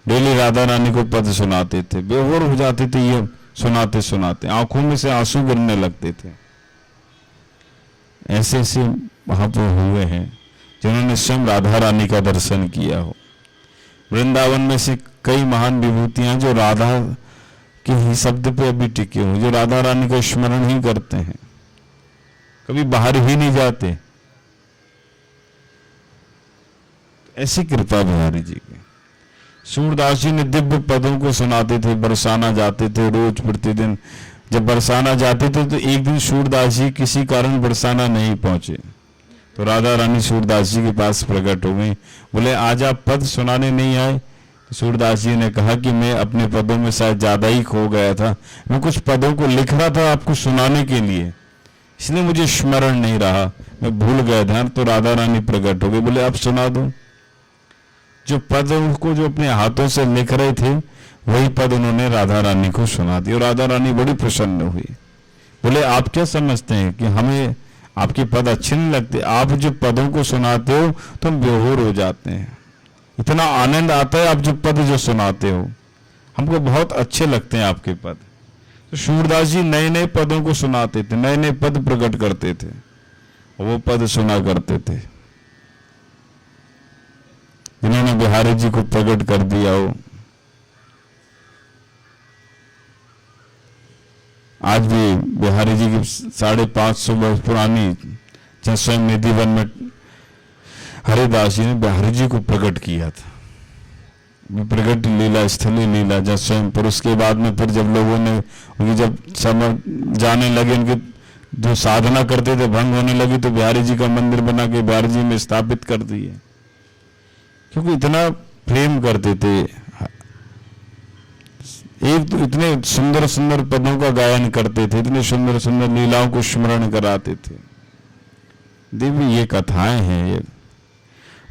[SPEAKER 1] डेली राधा रानी को पद सुनाते थे, बेहोर हो जाते थे ये सुनाते सुनाते, आंखों में से आंसू गिरने लगते थे। ऐसे ऐसे महाप्रभु हुए हैं जिन्होंने स्वयं राधा रानी का दर्शन किया हो। वृंदावन में से कई महान विभूतियां जो राधा के ही शब्द पे अभी टिके हुए, जो राधा रानी का स्मरण ही करते हैं, कभी बाहर ही नहीं जाते। ऐसी कृपा बिहारी जी की। सूरदास जी ने दिव्य पदों को सुनाते थे, बरसाना जाते थे रोज प्रतिदिन। जब बरसाना जाते थे तो एक दिन सूरदास जी किसी कारण बरसाना नहीं पहुंचे तो राधा रानी सूरदास जी के पास प्रकट हो गई। बोले आज आप पद सुनाने नहीं आए? तो सूरदास जी ने कहा कि मैं अपने पदों में शायद ज्यादा ही खो गया था, मैं कुछ पदों को लिख रहा था आपको सुनाने के लिए, इसलिए मुझे स्मरण नहीं रहा, मैं भूल गया ध्यान। तो राधा रानी प्रकट हो गई, बोले आप सुना दो। जो पद उनको जो अपने हाथों से लिख रहे थे वही पद उन्होंने राधा रानी को सुना दिया और राधा रानी बड़ी प्रसन्न हुई। बोले आप क्या समझते हैं कि हमें आपके पद अच्छे नहीं लगते? आप जो पदों को सुनाते हो तो हम बेहोर हो जाते हैं, इतना आनंद आता है आप जो पद जो सुनाते हो, हमको बहुत अच्छे लगते हैं आपके पद। तो सूरदास जी नए नए पदों को सुनाते थे, नए नए पद प्रकट करते थे, वो पद सुना करते थे जिन्होंने बिहारी जी को प्रकट कर दिया हो। आज भी बिहारी जी की 550 वर्ष पुरानी जहाँ स्वयं निधिवन में हरिदास जी ने बिहारी जी को प्रकट किया था, प्रकट लीला स्थली लीला जहाँ स्वयं। पर उसके बाद में फिर जब लोगों ने उनकी जब समय जाने लगे, उनके जो साधना करते थे भंग होने लगी, तो बिहारी जी का मंदिर बना के बिहारी जी में स्थापित कर दिए, क्योंकि इतना प्रेम करते थे। एक तो इतने सुंदर सुंदर पदों का गायन करते थे, इतने सुंदर सुंदर लीलाओं को स्मरण कराते थे। दिव्य ये कथाएं हैं ये।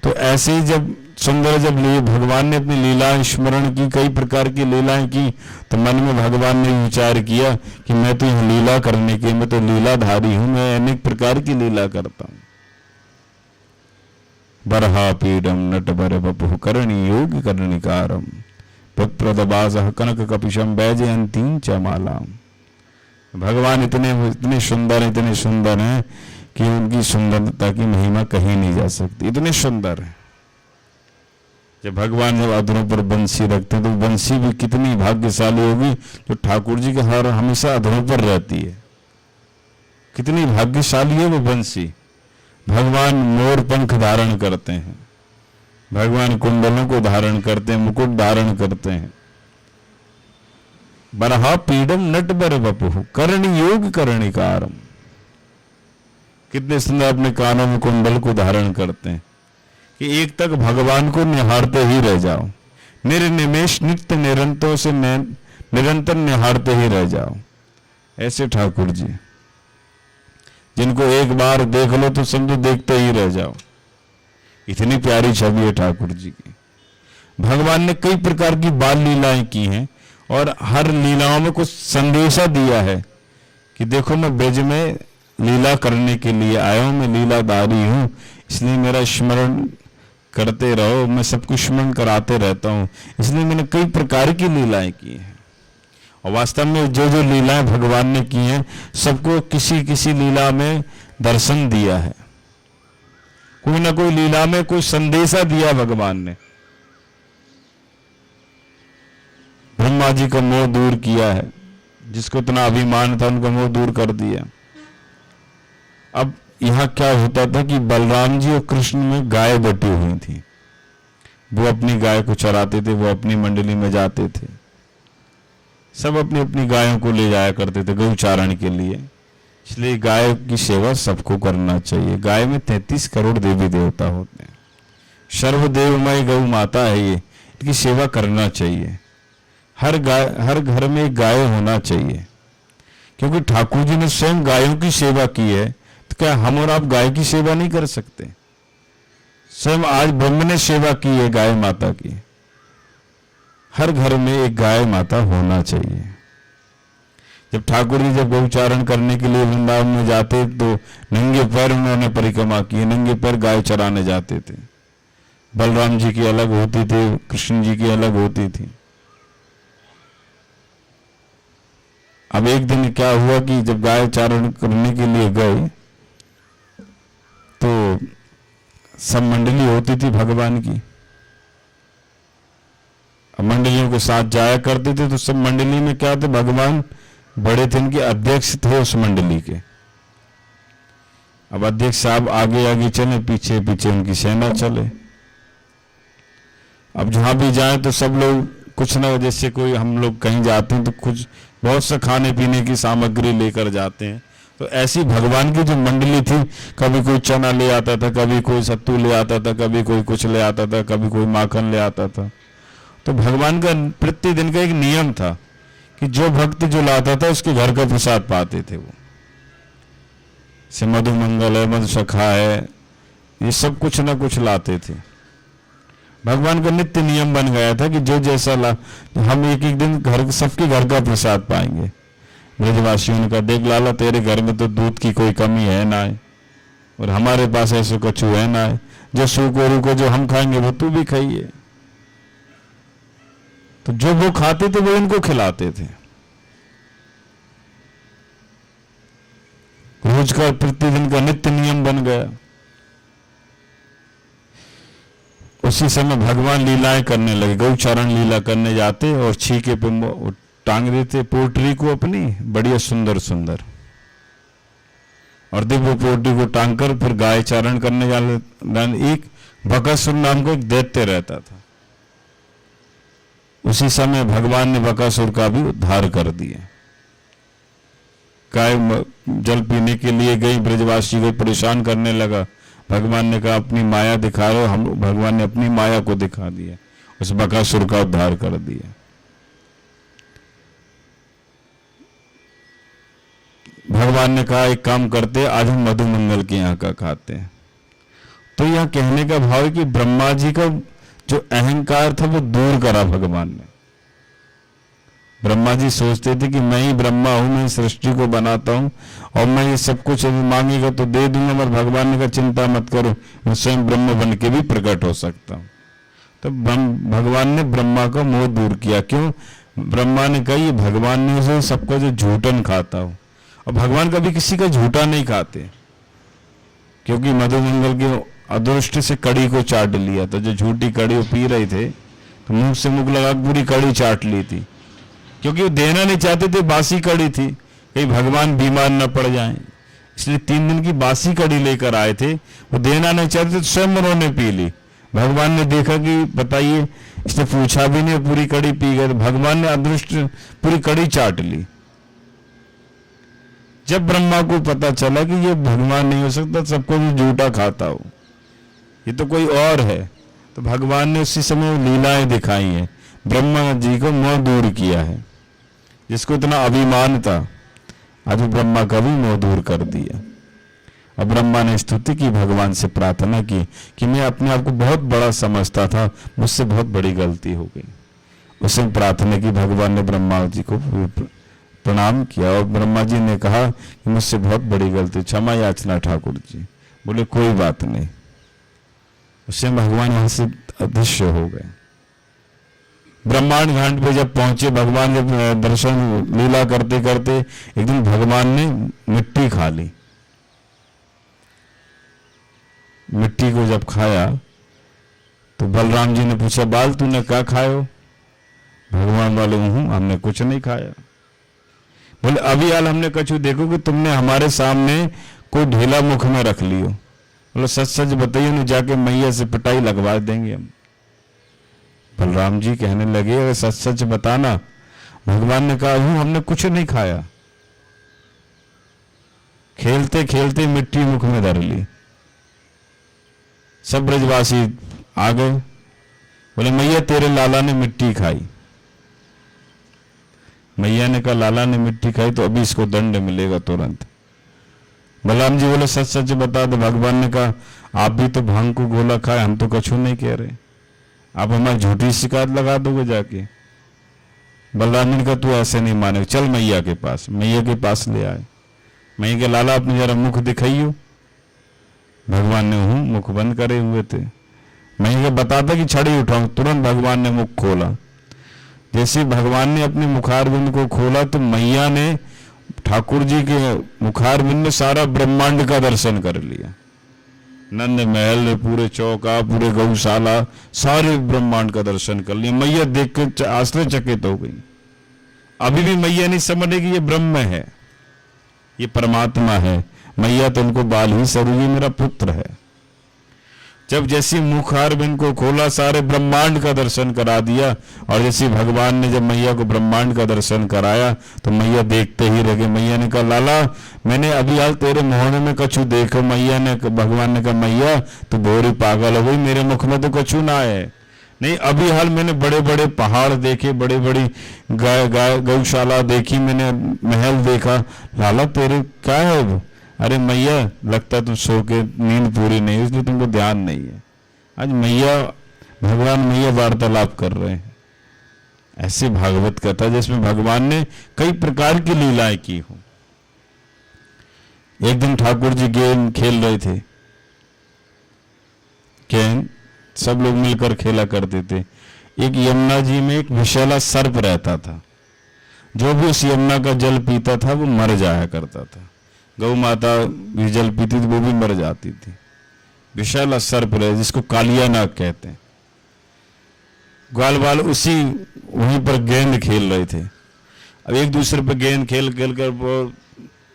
[SPEAKER 1] तो ऐसे ही जब सुंदर जब भगवान ने अपनी लीलाएं स्मरण की, कई प्रकार की लीलाएं की, तो मन में भगवान ने विचार किया कि मैं तो यह लीला करने के, मैं तो लीलाधारी हूं, मैं अनेक प्रकार की लीला करता हूं। बरहा पीडम नट बर बपु करणी योग कर्णिकारम प्रदबाज कनक कपिशम बैजयंती चमाला। भगवान इतने सुंदर हैं कि उनकी सुंदरता की महिमा कहीं नहीं जा सकती, इतने सुंदर है। जब भगवान जब अधरों पर बंसी रखते हैं तो बंसी भी कितनी भाग्यशाली होगी जो ठाकुर जी के हार हमेशा अधरों पर रहती है। कितनी भाग्यशाली है वो बंसी। भगवान मोर पंख धारण करते हैं, भगवान कुंडलों को धारण करते हैं, मुकुट धारण करते हैं। बरहा पीडम नट बर बपु करणी योग कर्णिकारम। कितने सुंदर अपने कानों में कुंडल को धारण करते हैं कि एक तक भगवान को निहारते ही रह जाओ, निर्निमेष नित्य निरंतर से निरंतर निहारते ही रह जाओ। ऐसे ठाकुर जी जिनको एक बार देख लो तो समझो देखते ही रह जाओ, इतनी प्यारी छवि है ठाकुर जी की। भगवान ने कई प्रकार की बाल लीलाएं की हैं और हर लीलाओं में कुछ संदेशा दिया है कि देखो मैं ब्रज में लीला करने के लिए आया हूं, मैं लीलाधारी हूं, इसलिए मेरा स्मरण करते रहो, मैं सबको स्मरण कराते रहता हूं, इसलिए मैंने कई प्रकार की लीलाएं की हैं। और वास्तव में जो जो लीलाएं भगवान ने की हैं सबको किसी किसी लीला में दर्शन दिया है, कोई ना कोई लीला में कोई संदेशा दिया भगवान ने। ब्रह्मा जी का मोह दूर किया है, जिसको इतना अभिमान था उनका मोह दूर कर दिया। अब यहां क्या होता था कि बलराम जी और कृष्ण में गाय बटी हुई थी, वो अपनी गाय को चराते थे, वो अपनी मंडली में जाते थे, सब अपनी अपनी गायों को ले जाया करते थे गौचारण के लिए। इसलिए गाय की सेवा सबको करना चाहिए। गाय में 33 करोड़ देवी देवता होते हैं, सर्वदेवमय गौ माता है ये, इनकी सेवा करना चाहिए। हर घर में एक गाय होना चाहिए, क्योंकि ठाकुर जी ने स्वयं गायों की सेवा की है, तो क्या हम और आप गाय की सेवा नहीं कर सकते? स्वयं आज ब्रह्म ने सेवा की है गाय माता की। हर घर में एक गाय माता होना चाहिए। जब ठाकुर जी जब गौचारण करने के लिए वृंदावन में जाते तो नंगे पैर उन्होंने परिक्रमा की, नंगे पैर गाय चराने जाते थे। बलराम जी की अलग होती थी, कृष्ण जी की अलग होती थी। अब एक दिन क्या हुआ कि जब गाय चारण करने के लिए गए तो सब मंडली होती थी भगवान की, मंडलियों के साथ जाया करते थे। तो सब मंडली में क्या थे, भगवान बड़े थे, इनके अध्यक्ष थे उस मंडली के। अब अध्यक्ष साहब आगे आगे चले, पीछे पीछे उनकी सेना चले। अब जहां भी जाए तो सब लोग कुछ ना, जैसे कोई हम लोग कहीं जाते हैं तो कुछ बहुत सा खाने पीने की सामग्री लेकर जाते हैं, तो ऐसी भगवान की जो मंडली थी, कभी कोई चना ले आता था, कभी कोई सत्तू ले आता था, कभी कोई कुछ ले आता था, कभी कोई माखन ले आता था। तो भगवान का प्रतिदिन का एक नियम था कि जो भक्त जो लाता था उसके घर का प्रसाद पाते थे वो। से मधु मंगल है, मधु सखा है, ये सब कुछ ना कुछ लाते थे। भगवान का नित्य नियम बन गया था कि जो जैसा ला, हम एक एक दिन घर सबके घर का प्रसाद पाएंगे। ब्रजवासियों ने कहा, देख लाला, तेरे घर में तो दूध की कोई कमी है ना है, और हमारे पास ऐसे कछु है ना है, जो सूको को जो हम खाएंगे वो तू भी खाइए। तो जो वो खाते थे वो इनको खिलाते थे। रोज का प्रतिदिन का नित्य नियम बन गया। उसी समय भगवान लीलाएं करने लगे, गौचारण लीला करने जाते और छीके पे टांग देते पोट्री को अपनी, बढ़िया सुंदर सुंदर, और दिव्य पोट्री को टांग कर फिर गाय चारण करने जाते। एक बकासुर नाम का एक दैत्य रहता था। उसी समय भगवान ने बकासुर का भी उद्धार कर दिया। गाय जल पीने के लिए गई, ब्रजवासी को परेशान करने लगा। भगवान ने कहा, अपनी माया दिखा रहे हो। हम भगवान ने अपनी माया को दिखा दिया, उस बकासुर का उद्धार कर दिया। भगवान ने कहा, एक काम करते, आज हम मधु मंगल के यहाँ का खाते हैं। तो यह कहने का भाव है कि ब्रह्मा जी का जो अहंकार था वो दूर करा भगवान ने। ब्रह्मा जी सोचते थे कि मैं ही ब्रह्मा हूं, मैं सृष्टि को बनाता हूं और मैं ये सब कुछ मांगेगा तो दे दूंगा। मगर भगवान ने कहा, चिंता मत करो, मैं स्वयं ब्रह्म बन के भी प्रकट हो सकता हूं। तो भगवान ने ब्रह्मा का मोह दूर किया। क्यों? ब्रह्मा ने कहा, ये भगवान ने उसे सबका जो झूठन खाता हो, और भगवान कभी किसी का झूठा नहीं खाते, क्योंकि मधु मंगल के अदृष्ट से कड़ी को चाट लिया था। जो झूठी कड़ी वो पी रहे थे तो मुंह से मुंह लगा पूरी कड़ी चाट ली थी, क्योंकि वो देना नहीं चाहते थे, बासी कड़ी थी, कहीं भगवान बीमार न पड़ जाएं, इसलिए 3 दिन की बासी कड़ी लेकर आए थे। वो देना नहीं चाहते तो स्वयं उन्होंने पी ली। भगवान ने देखा कि बताइए, इसने पूछा भी नहीं, पूरी कड़ी पी गए। तो भगवान ने अदृष्ट पूरी कड़ी चाट ली। जब ब्रह्मा को पता चला कि ये भगवान नहीं हो सकता, सबको भी झूठा खाता हो, ये तो कोई और है, तो भगवान ने उसी समय लीलाएं दिखाई हैं, ब्रह्मा जी को मोह दूर किया है। जिसको इतना अभिमान था, आज ब्रह्मा का भी मोह दूर कर दिया। अब ब्रह्मा ने स्तुति की, भगवान से प्रार्थना की कि मैं अपने आप को बहुत बड़ा समझता था, मुझसे बहुत बड़ी गलती हो गई। उसे प्रार्थना की, भगवान ने ब्रह्मा जी को प्रणाम किया और ब्रह्मा जी ने कहा कि मुझसे बहुत बड़ी गलती, क्षमा याचना ठाकुर जी। बोले कोई बात नहीं। उससे भगवान यहां से अदृश्य हो गए। ब्रह्मांड घाट पे जब पहुंचे, भगवान जब दर्शन लीला करते करते एक दिन भगवान ने मिट्टी खा ली। मिट्टी को जब खाया तो बलराम जी ने पूछा, बाल तूने क्या खायो? भगवान वाले हूं, हमने कुछ नहीं खाया। बोले अभी हाल हमने कछु देखो कि तुमने हमारे सामने कोई ढीला मुख में रख लियो। बोले सच सच बताइए, उन्हें जाके मैया से पिटाई लगवा देंगे हम। बलराम जी कहने लगे, अगर सच सच बताना। भगवान ने कहा, हूं, हमने कुछ नहीं खाया। खेलते खेलते मिट्टी मुख में धर ली। सब ब्रजवासी आ गए। बोले मैया तेरे लाला ने मिट्टी खाई। मैया ने कहा, लाला ने मिट्टी खाई तो अभी इसको दंड मिलेगा तुरंत। बलराम जी बोले सच सच बता दो। भगवान ने कहा, आप भी तो भांग को गोला खाए, हम तो कछु नहीं कह रहे, आप हमारी झूठी शिकायत लगा दोगे जाके। बलराम ने कहा, तू ऐसे नहीं माने, चल मैया के पास। मैया के पास ले आए। मैया के लाला अपने जरा मुख दिखाइयो। भगवान ने हूं मुख बंद करे हुए थे। मैया के बताता कि छड़ी उठाऊं, तुरंत भगवान ने मुख खोला। जैसे भगवान ने अपने मुखारबिंद को खोला तो मैया ने ठाकुर जी के मुखारबिंद में सारा ब्रह्मांड का दर्शन कर लिया। नंद महल ने पूरे चौका, पूरे गौशाला, सारे ब्रह्मांड का दर्शन कर लिया। मैया देखकर आश्चर्यचकित हो गई। अभी भी मैया नहीं समझ रही कि ये ब्रह्म है, ये परमात्मा है। मैया तो उनको बाल ही सरू, ये मेरा पुत्र है। जब जैसी मुखार में इनको खोला, सारे ब्रह्मांड का दर्शन करा दिया। और जैसे भगवान ने जब मैया को ब्रह्मांड का दर्शन कराया तो मैया देखते ही रह गए। मैया ने कहा, लाला मैंने अभी हाल तेरे मोहने में कछु देखो। मैया ने, भगवान ने कहा, मैया तू भोरी पागल हो गई, मेरे मुख में तो कछु ना है। नहीं, अभी हाल मैंने बड़े बड़े पहाड़ देखे, बड़ी बड़ी गौशाला देखी, मैंने महल देखा। लाला तेरे क्या है वो? अरे मैया लगता तुम सो के नींद पूरी नहीं, इसलिए तुमको ध्यान नहीं है। आज मैया, भगवान मैया वार्तालाप कर रहे हैं। ऐसी भागवत कथा जिसमें भगवान ने कई प्रकार की लीलाएं की हो। एक दिन ठाकुर जी गेम खेल रहे थे, गेम सब लोग मिलकर खेला करते थे। एक यमुना जी में एक विषैला सर्प रहता था। जो भी उस यमुना का जल पीता था वो मर जाया करता था। गौ माता भी जल पीती थी, वो भी मर जाती थी। विषैला सर्प रहे, जिसको कालिया नाग कहते हैं। ग्वाल बाल उसी वहीं पर गेंद खेल रहे थे। अब एक दूसरे पर गेंद खेल खेल कर वो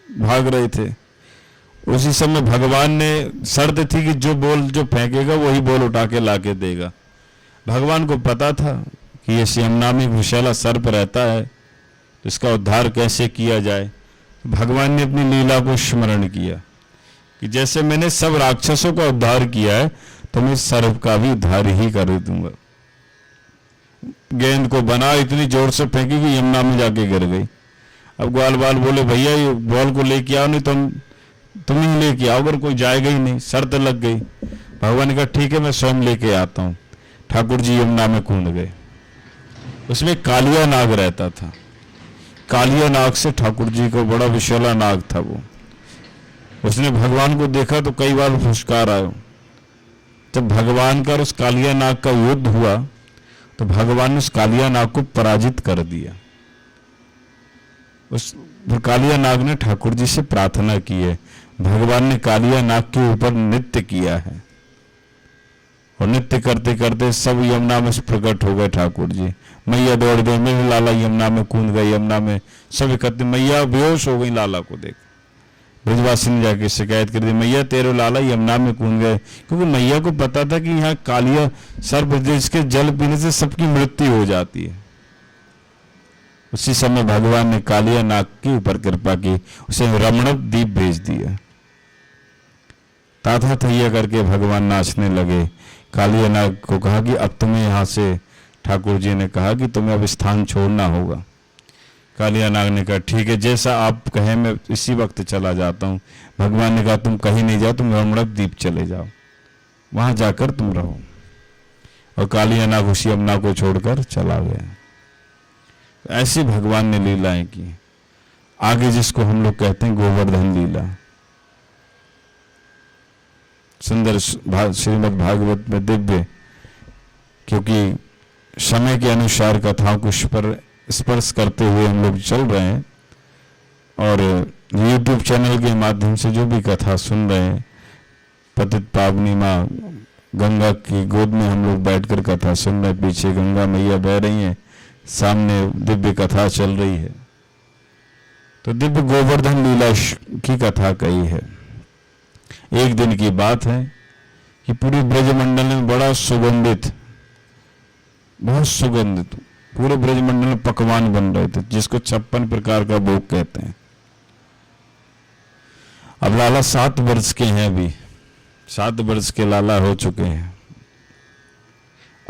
[SPEAKER 1] भाग रहे थे। उसी समय भगवान ने शर्त थी कि जो बॉल जो फेंकेगा वही बॉल उठा के ला के देगा। भगवान को पता था कि ये यमुना में विषैला सर्प रहता है, तो इसका उद्धार कैसे किया जाए। भगवान ने अपनी लीला को स्मरण किया कि जैसे मैंने सब राक्षसों का उद्धार किया है, तो मैं सर्प का भी उद्धार ही कर दूंगा। गेंद को बना, इतनी जोर से फेंकी कि यमुना में जाके गिर गई। अब ग्वाल बाल बोले, भैया ये बॉल को लेके आओ, नहीं तुम ही लेके आओ, अगर कोई जाएगा ही नहीं, शर्त लग गई। भगवान ने कहा, ठीक है मैं स्वयं लेके आता हूँ। ठाकुर जी यमुना में कूद गए। उसमें कालिया नाग रहता था। कालिया नाग से ठाकुर जी को बड़ा विषैला नाग था वो। उसने भगवान को देखा तो कई बार फुसकार आया। जब भगवान का और उस कालिया नाग का युद्ध हुआ तो भगवान ने उस कालिया नाग को पराजित कर दिया। उस कालिया नाग ने ठाकुर जी से प्रार्थना की है। भगवान ने कालिया नाग के ऊपर नृत्य किया है और नृत्य करते करते सब यमुना में प्रकट हो गए ठाकुर जी। मैया दौड़ गई, मैं लाला यमुना में कूद गई। यमुना में सब इकट्ठे, मैया बेहोश हो गई लाला को देख। ब्रजवासी ने जाके शिकायत कर दी, मैया तेरे लाला यमुना में कूद गए। क्योंकि मैया को पता था कि यहाँ कालिया सर्प जिसके जल पीने से सबकी मृत्यु हो जाती है। उसी समय भगवान ने कालिया नाग के ऊपर कृपा की, उसे रमणक दीप भेज दिया। ताथा थैया करके भगवान नाचने लगे। कालिया नाग को कहा कि अब तुम्हें यहाँ से, ठाकुर जी ने कहा कि तुम्हें अब स्थान छोड़ना होगा। कालिया नाग ने कहा, ठीक है जैसा आप कहें मैं इसी वक्त चला जाता हूँ। भगवान ने कहा, तुम कहीं नहीं जाओ, तुम रमणक द्वीप चले जाओ, वहां जाकर तुम रहो। और कालिया नाग उसी यमुना को छोड़कर चला गया। ऐसी भगवान ने लीलाएं की। आगे जिसको हम लोग कहते हैं गोवर्धन लीला, सुंदर श्रीमद् भागवत में दिव्य, क्योंकि समय के अनुसार कथाओं को स्पर्श करते हुए हम लोग चल रहे हैं और YouTube चैनल के माध्यम से जो भी कथा सुन रहे हैं, पतित पावनी माँ गंगा की गोद में हम लोग बैठकर कथा सुन रहे हैं। पीछे गंगा मैया बह रही हैं, सामने दिव्य कथा चल रही है। तो दिव्य गोवर्धन लीला की कथा कही है। एक दिन की बात है कि पूरी ब्रजमंडल में बड़ा सुगंधित, बहुत सुगंधित पूरे ब्रजमंडल में पकवान बन रहे थे, जिसको 56 प्रकार का भोग कहते हैं। अब लाला 7 वर्ष के हैं, अभी 7 वर्ष के लाला हो चुके हैं।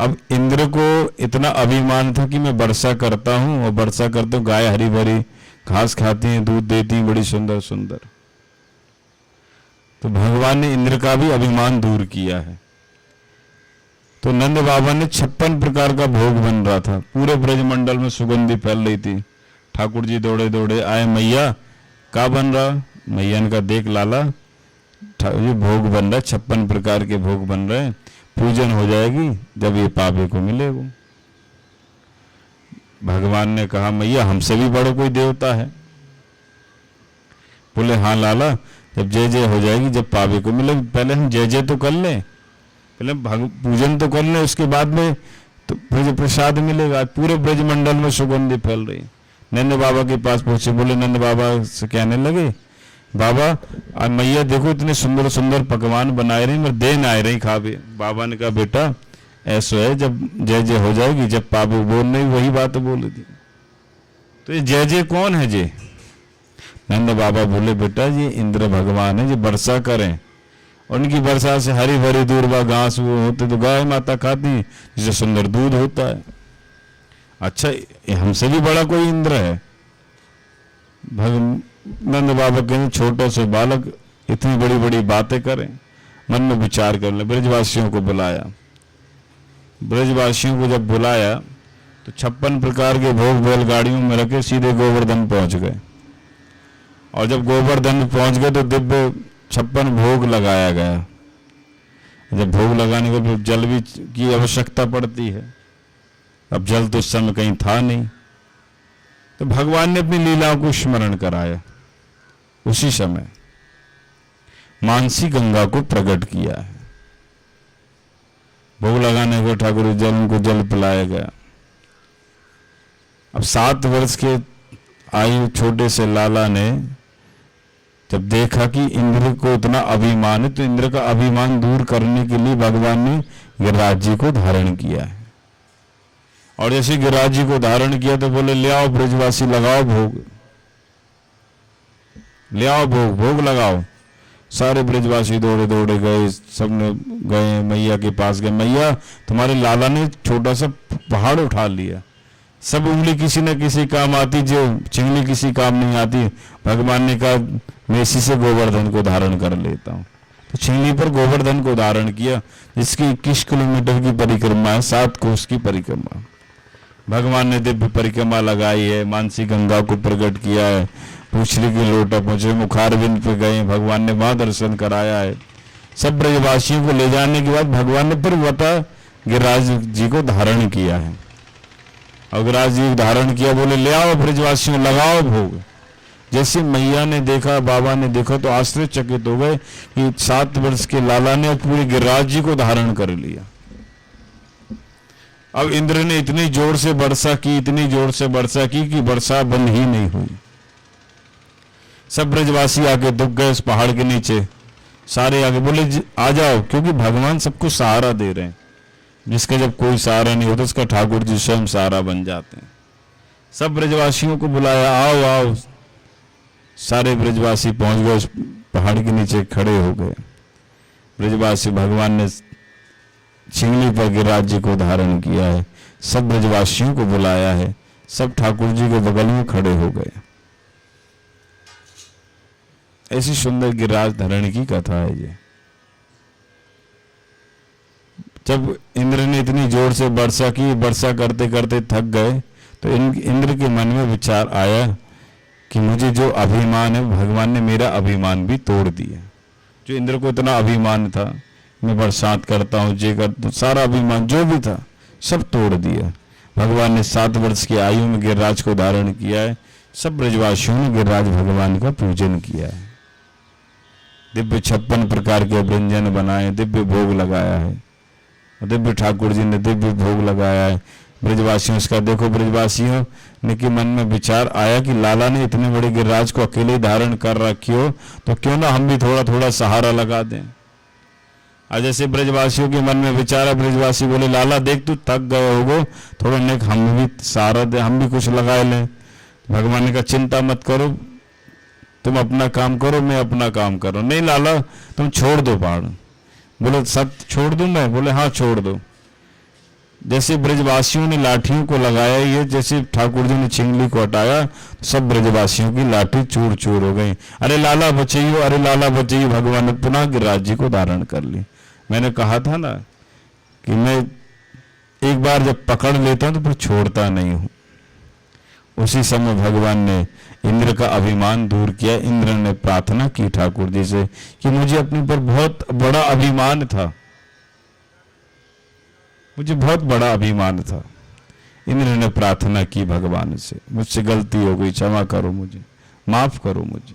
[SPEAKER 1] अब इंद्र को इतना अभिमान था कि मैं वर्षा करता हूं, और वर्षा करते हुए गाय हरी भरी घास खाती हैं, दूध देती हैं, बड़ी सुंदर सुंदर। तो भगवान ने इंद्र का भी अभिमान दूर किया है। तो नंद बाबा ने 56 प्रकार का भोग बन रहा था, पूरे ब्रजमंडल में सुगंधी फैल रही थी। ठाकुर जी दौड़े दौड़े आए, मैया क्या बन रहा? मैया ने कहा, देख लाला ये भोग बन रहा है, 56 प्रकार के भोग बन रहे हैं, पूजन हो जाएगी जब ये पापे को मिलेगा। भगवान ने कहा, मैया हमसे भी बड़ा कोई देवता है? बोले हाँ लाला, जब जय जय हो जाएगी, जब पावे को मिले, पहले हम जय जय तो कर लें, पहले पूजन तो कर लें, उसके बाद में तो ब्रज प्रसाद मिलेगा। पूरे ब्रज मंडल में सुगंधि फैल रही। नंद बाबा के पास पहुंचे, बोले नंद बाबा से कहने लगे, बाबा आज मैया देखो इतने सुंदर सुंदर पकवान बनाए रही, मैं देन आए रही खावे। बाबा ने कहा बेटा ऐसा है, जब जय जय हो जाएगी, जब पावे बोल नहीं, वही बात बोल दी। तो ये जय जय कौन है जी? नंद बाबा बोले बेटा ये इंद्र भगवान है, जो वर्षा करें, उनकी वर्षा से हरी भरी दूरबा घास वो होते तो गाय माता खाती, जिससे सुंदर दूध होता है। अच्छा ये हमसे भी बड़ा कोई इंद्र है? नंद बाबा कहते छोटा से बालक इतनी बड़ी बड़ी बातें करें, मन में विचार कर ले। ब्रजवासियों को बुलाया, ब्रजवासियों को जब बुलाया तो 56 प्रकार के भोग बैलगाड़ियों में रखे सीधे गोवर्धन पहुंच गए। और जब गोवर्धन पहुंच गए तो दिव्य 56 भोग लगाया गया। जब भोग लगाने के बाद जल भी की आवश्यकता पड़ती है। अब जल तो उस समय कहीं था नहीं, तो भगवान ने अपनी लीलाओं को स्मरण कराया। उसी समय मानसी गंगा को प्रकट किया है। भोग लगाने को ठाकुर जल उनको जल पिलाया गया। अब 7 वर्ष के आयु छोटे से लाला ने जब देखा कि इंद्र को इतना अभिमान है, तो इंद्र का अभिमान दूर करने के लिए भगवान ने गिरिराज जी को धारण किया है। और जैसे गिरिराज जी को धारण किया तो बोले ले आओ ब्रजवासी, लगाओ भोग, ले आओ भोग, भोग लगाओ। सारे ब्रजवासी दौड़े दौड़े गए, सबने गए मैया के पास गए, मैया तुम्हारे लाला ने छोटा सा पहाड़ उठा लिया। सब उंगली किसी न किसी काम आती, जो चिंगली किसी काम नहीं आती। भगवान ने कहा मैं इसी से गोवर्धन को धारण कर लेता हूँ। तो चिंगली पर गोवर्धन को धारण किया, जिसकी 21 किलोमीटर की परिक्रमा है, 7 कोस की परिक्रमा। भगवान ने दिव्य परिक्रमा लगाई है, मानसी गंगा को प्रकट किया है, पूछरी की लोटा पहुंचे, मुखारविंद पे गए, भगवान ने वहां दर्शन कराया है। सब ब्रजवासियों को ले जाने के बाद भगवान ने फिर वटा गिरिराज जी को धारण किया है। और गिरिराज जी धारण किया, बोले ले आओ ब्रजवासियों, लगाओ भोग। जैसे मैया ने देखा, बाबा ने देखा तो आश्चर्यचकित हो गए कि 7 वर्ष के लाला ने पूरे गिरिराज जी को धारण कर लिया। अब इंद्र ने इतनी जोर से वर्षा की, इतनी जोर से वर्षा की कि वर्षा बंद ही नहीं हुई। सब ब्रजवासी आके दुख गए उस पहाड़ के नीचे, सारे आगे बोले आ जाओ, क्योंकि भगवान सबको सहारा दे रहे हैं। जिसका जब कोई सहारा नहीं होता उसका ठाकुर जी स्वयं सहारा बन जाते हैं। सब ब्रजवासियों को बुलाया, आओ आओ। सारे ब्रजवासी पहुंच गए, उस पहाड़ के नीचे खड़े हो गए। ब्रजवासी भगवान ने चिंगली पर गिरिराज जी को धारण किया है, सब ब्रजवासियों को बुलाया है, सब ठाकुर जी के बगल में खड़े हो गए। ऐसी सुंदर गिरिराज धरण की कथा है ये। जब इंद्र ने इतनी जोर से वर्षा की, वर्षा करते करते थक गए, तो इंद्र के मन में विचार आया कि मुझे जो अभिमान है, भगवान ने मेरा अभिमान भी तोड़ दिया। जो इंद्र को इतना अभिमान था, मैं बरसात करता हूँ, जे करता, सारा अभिमान जो भी था सब तोड़ दिया। भगवान ने 7 वर्ष की आयु में गिरिराज को धारण किया है। सब ब्रजवासियों ने गिरिराज भगवान का पूजन किया है। दिव्य 56 प्रकार के व्यंजन बनाए, दिव्य भोग लगाया है, दिव्य ठाकुर जी ने दिव्य भोग लगाया है। ब्रजवासियों इसका देखो, ब्रजवासियों ने के मन में विचार आया कि लाला ने इतने बड़े गिरिराज को अकेले धारण कर रखी हो, तो क्यों ना हम भी थोड़ा थोड़ा सहारा लगा दें। आज जैसे ब्रजवासियों के मन में विचार है, ब्रजवासी बोले लाला देख तू थक गए होगो, थोड़ा नेक हम भी सहारा दे, हम भी कुछ लगाए लें। भगवान ने कहा चिंता मत करो, तुम अपना काम करो, मैं अपना काम करो। नहीं लाला तुम छोड़ दो पहाड़। बोले सब छोड़ दूं मैं? बोले हाँ छोड़ दो। जैसे ब्रजवासियों ने लाठियों को लगाया, ये जैसे ठाकुर जी ने चिंगली को हटाया, सब ब्रजवासियों की लाठी चूर चूर हो गई। अरे लाला बचाइयो, अरे लाला बचाइयो। भगवान ने पुनः गिरिराज जी को धारण कर ली। मैंने कहा था ना कि मैं एक बार जब पकड़ लेता हूं तो फिर छोड़ता नहीं हूं। उसी समय भगवान ने इंद्र का अभिमान दूर किया। इंद्र ने प्रार्थना की ठाकुर जी से कि मुझे अपने पर बहुत बड़ा अभिमान था, मुझे बहुत बड़ा अभिमान था। इंद्र ने प्रार्थना की भगवान से, मुझसे गलती हो गई, क्षमा करो मुझे, माफ करो मुझे।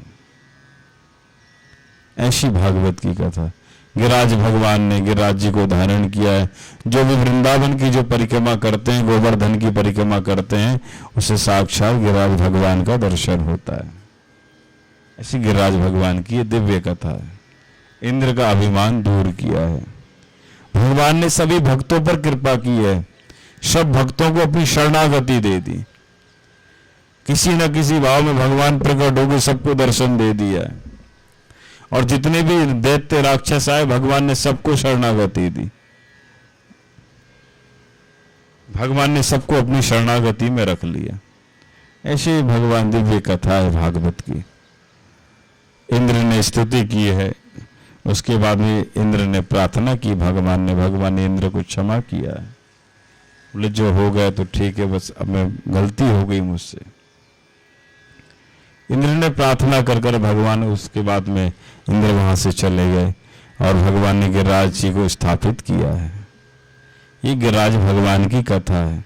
[SPEAKER 1] ऐसी भागवत की कथा। गिरिराज भगवान ने गिरिराज जी को धारण किया है। जो भी वृंदावन की जो परिक्रमा करते हैं, गोवर्धन की परिक्रमा करते हैं, उसे साक्षात गिरिराज भगवान का दर्शन होता है। ऐसी गिरिराज भगवान की दिव्य कथा है। इंद्र का अभिमान दूर किया है। भगवान ने सभी भक्तों पर कृपा की है। सब भक्तों को अपनी शरणागति दे दी। किसी न किसी भाव में भगवान प्रकट होकर सबको दर्शन दे दिया है। और जितने भी दैत्य राक्षस आए, भगवान ने सबको शरणागति दी। भगवान ने सबको अपनी शरणागति में रख लिया। ऐसे भगवान दिव्य कथा है भागवत की। इंद्र ने स्तुति की है, उसके बाद में इंद्र ने प्रार्थना की भगवान ने इंद्र को क्षमा किया है। बोले जो हो गया तो ठीक है, बस अब मैं गलती हो गई मुझसे। इंद्र ने प्रार्थना कर कर भगवान, उसके बाद में इंद्र वहां से चले गए और भगवान ने गिरिराज जी को स्थापित किया है। ये गिरिराज भगवान की कथा है।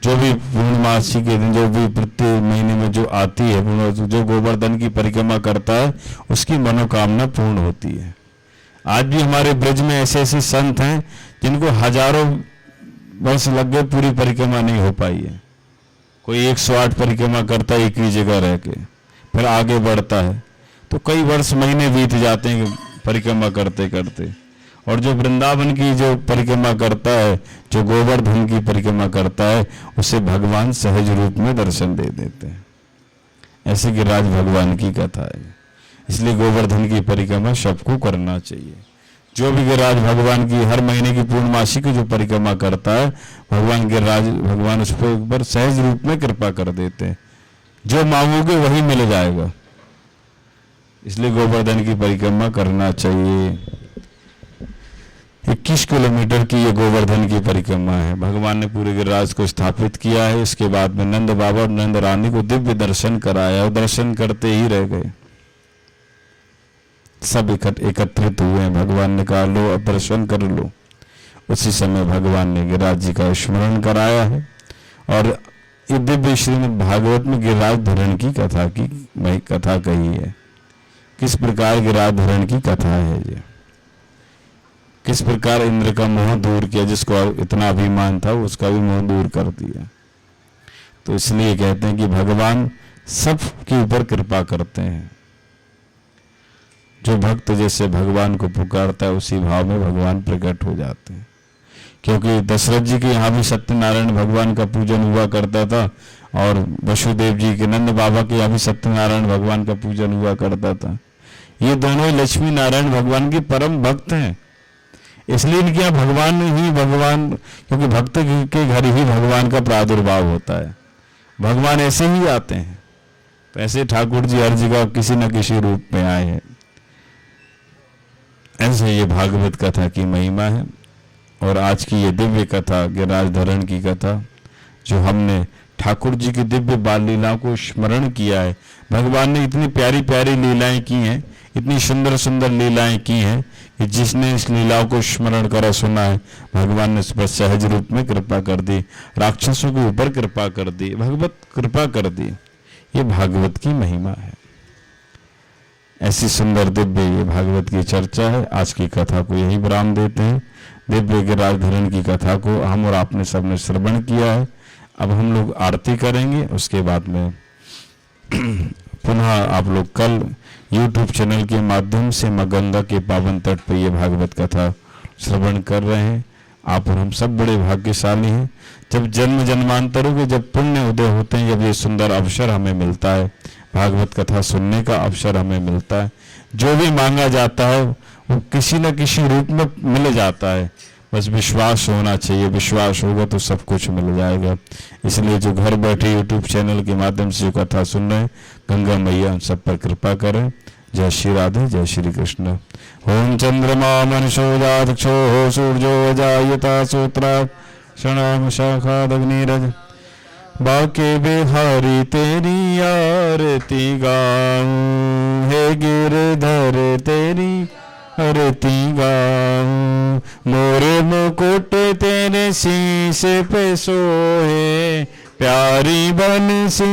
[SPEAKER 1] जो भी पूर्णमासी के दिन, जो भी प्रत्येक महीने में जो आती है, जो गोवर्धन की परिक्रमा करता है, उसकी मनोकामना पूर्ण होती है। आज भी हमारे ब्रज में ऐसे ऐसे संत हैं जिनको हजारों वर्ष लग गए, पूरी परिक्रमा नहीं हो पाई है। कोई 108 परिक्रमा करता है एक ही जगह रह के, फिर आगे बढ़ता है, तो कई वर्ष महीने बीत जाते हैं परिक्रमा करते करते। और जो वृंदावन की जो परिक्रमा करता है, जो गोवर्धन की परिक्रमा करता है, उसे भगवान सहज रूप में दर्शन दे देते हैं। ऐसे गिरिराज भगवान की कथा है। इसलिए गोवर्धन की परिक्रमा सबको करना चाहिए। जो भी गिरिराज भगवान की हर महीने की पूर्णमासी की जो परिक्रमा करता है, भगवान गिरिराज भगवान उस पर सहज रूप में कृपा कर देते हैं। जो मांगोगे वही मिल जाएगा। इसलिए गोवर्धन की परिक्रमा करना चाहिए। 21 किलोमीटर की ये गोवर्धन की परिक्रमा है। भगवान ने पूरे गिरिराज को स्थापित किया है। इसके बाद में नंद बाबा और नंद रानी को दिव्य दर्शन कराया और दर्शन करते ही रह गए। सब एकत्रित हुए हैं। भगवान ने कहा लो अब दर्शन कर लो। उसी समय भगवान ने गिरिराज जी का स्मरण कराया है। और ये दिव्य श्रीमद् भागवत में गिरिराज धरण की कथा कही है। किस प्रकार गिरिराज धरण की कथा है ये, किस प्रकार इंद्र का मोह दूर किया, जिसको इतना अभिमान था उसका भी मोह दूर कर दिया। तो इसलिए कहते हैं कि भगवान सब के ऊपर कृपा करते हैं। जो भक्त जैसे भगवान को पुकारता है, उसी भाव में भगवान प्रकट हो जाते हैं। क्योंकि दशरथ जी के यहाँ भी सत्यनारायण भगवान का पूजन हुआ करता था, और वसुदेव जी के नंद बाबा के यहाँ भी सत्यनारायण भगवान का पूजन हुआ करता था। ये दोनों ही लक्ष्मी नारायण भगवान के परम भक्त हैं। इसलिए इनके यहाँ भगवान, क्योंकि भक्त के घर ही भगवान का प्रादुर्भाव होता है। भगवान ऐसे ही आते हैं। तो ऐसे ठाकुर जी हर जगह किसी न किसी रूप में आए हैं। ऐसे ये भागवत कथा की महिमा है। और आज की ये दिव्य कथा, गिरिराज धरण की कथा, जो हमने ठाकुर जी की दिव्य बाल लीलाओं को स्मरण किया है। भगवान ने इतनी प्यारी प्यारी लीलाएं की हैं, इतनी सुंदर सुंदर लीलाएं की हैं कि जिसने इस लीलाओं को स्मरण करा, सुना है, भगवान ने उस पर सहज रूप में कृपा कर दी। राक्षसों के ऊपर कृपा कर दी, भगवत कृपा कर दी। ये भागवत की महिमा है। ऐसी सुंदर दिव्य ये भागवत की चर्चा है। आज की कथा को यही विराम देते हैं। दिव्य गिरिराज धरण की कथा को हम और आपने सबने श्रवण किया है। अब हम लोग आरती करेंगे। उसके बाद में पुनः आप लोग कल YouTube चैनल के माध्यम से मां गंगा के पावन तट पर यह भागवत कथा श्रवण कर रहे हैं। आप और हम सब बड़े भाग्यशाली हैं। जब जन्म जन्मांतरों के जब पुण्य उदय होते हैं, जब ये सुंदर अवसर हमें मिलता है, भागवत कथा सुनने का अवसर हमें मिलता है। जो भी मांगा जाता है वो किसी न किसी रूप में मिल जाता है। बस विश्वास होना चाहिए। विश्वास होगा तो सब कुछ मिल जाएगा। इसलिए जो घर बैठे YouTube चैनल के माध्यम से जो कथा सुन रहे हैं, गंगा मैया सब पर कृपा करें। जय श्री राधे, जय श्री कृष्ण। ओम चंद्रमा मनशोदाक्षो सूर्यो जायता सूत्रा क्षणाम शाखादग्निरज बाके बिहारी तेरी आरती गाऊं। हे गिरधर तेरी आरती गाऊं। मोरे मुकुट तेरे शीश पे सोहे, प्यारी बंसी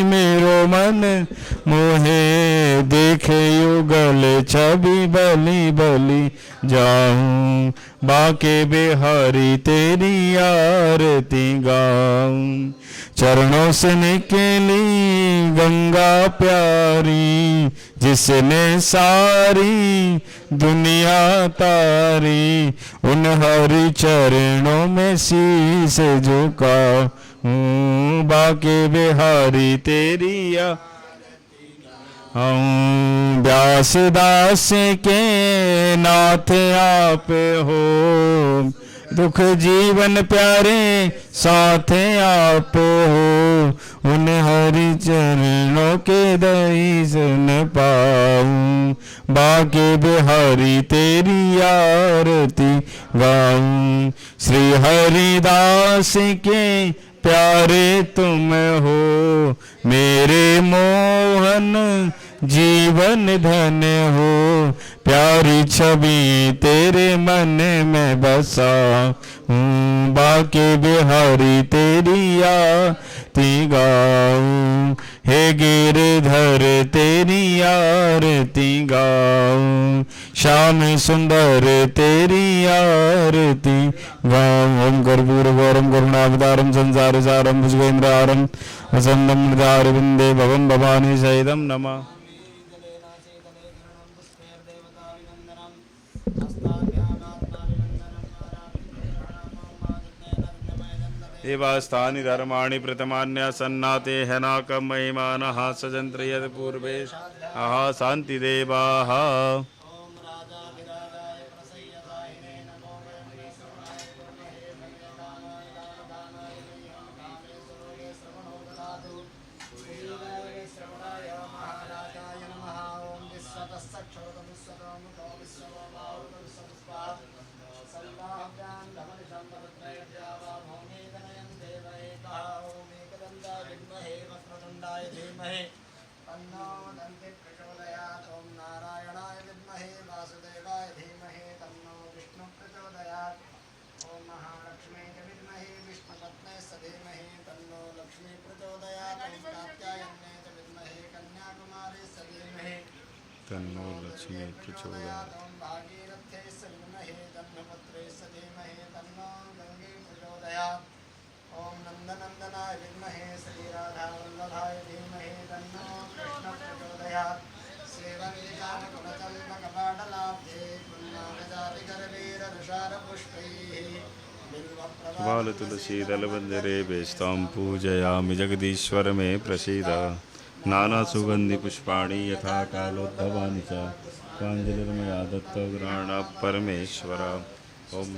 [SPEAKER 1] मेरो मन मोहे। देखे युगल छवि बलि बलि जाऊं, बाके बिहारी तेरी आरती गाऊं। चरणों से निकली गंगा प्यारी, जिसने सारी दुनिया तारी। उन हरि चरणों में शीश झुका हूँ, बाके बिहारी तेरी हूँ। व्यास दास के नाथ आप हो, दुख जीवन प्यारे साथ आप हो। उन हरि चरणों के दर्शन पाऊं, बाके बिहारी तेरी आरती गाऊं। श्री हरिदास के प्यारे तुम हो, मेरे मोहन जीवन धन हो। प्यारी छवि तेरे मन में बसा हूँ, बाके बिहारी तेरी आरती गाऊं। हे गिरधर तेरी आरती गाऊं, श्याम सुंदर तेरी आरती गाऊं। ओम कर्पूरगौरम करुणावतारम संसार सारम भुजगेन्द्रहारम वसंतम हृदयारविंदे भवम भवानी सहितम नमः। देवास्थानि धर्माणि प्रथमान्यसन्नाते हनाकं महिमानः सजन्त्र यत् पूर्वे शान्तिदेवाः। तन्नो लक्ष्मी प्रचोदयात्। ओम नंदनंदनाय विद्महे श्री राधा वल्लभाय धीमहि तन्नो कृष्ण प्रचोदयात्। सेवन्तिकां कुलचम्पकपाटलाब्धे पुण्यजातिकरवीररुषारपुष्पैः बालतुलसीदलबन्धरे बेस्तां पूजयामि जगदीश्वर मे प्रसीद। नाना सुगंधि पुष्पाणि यथा कालोद्भवानि च प्राञ्जलिर्मया दत्त गृहाण परमेश्वर। ओम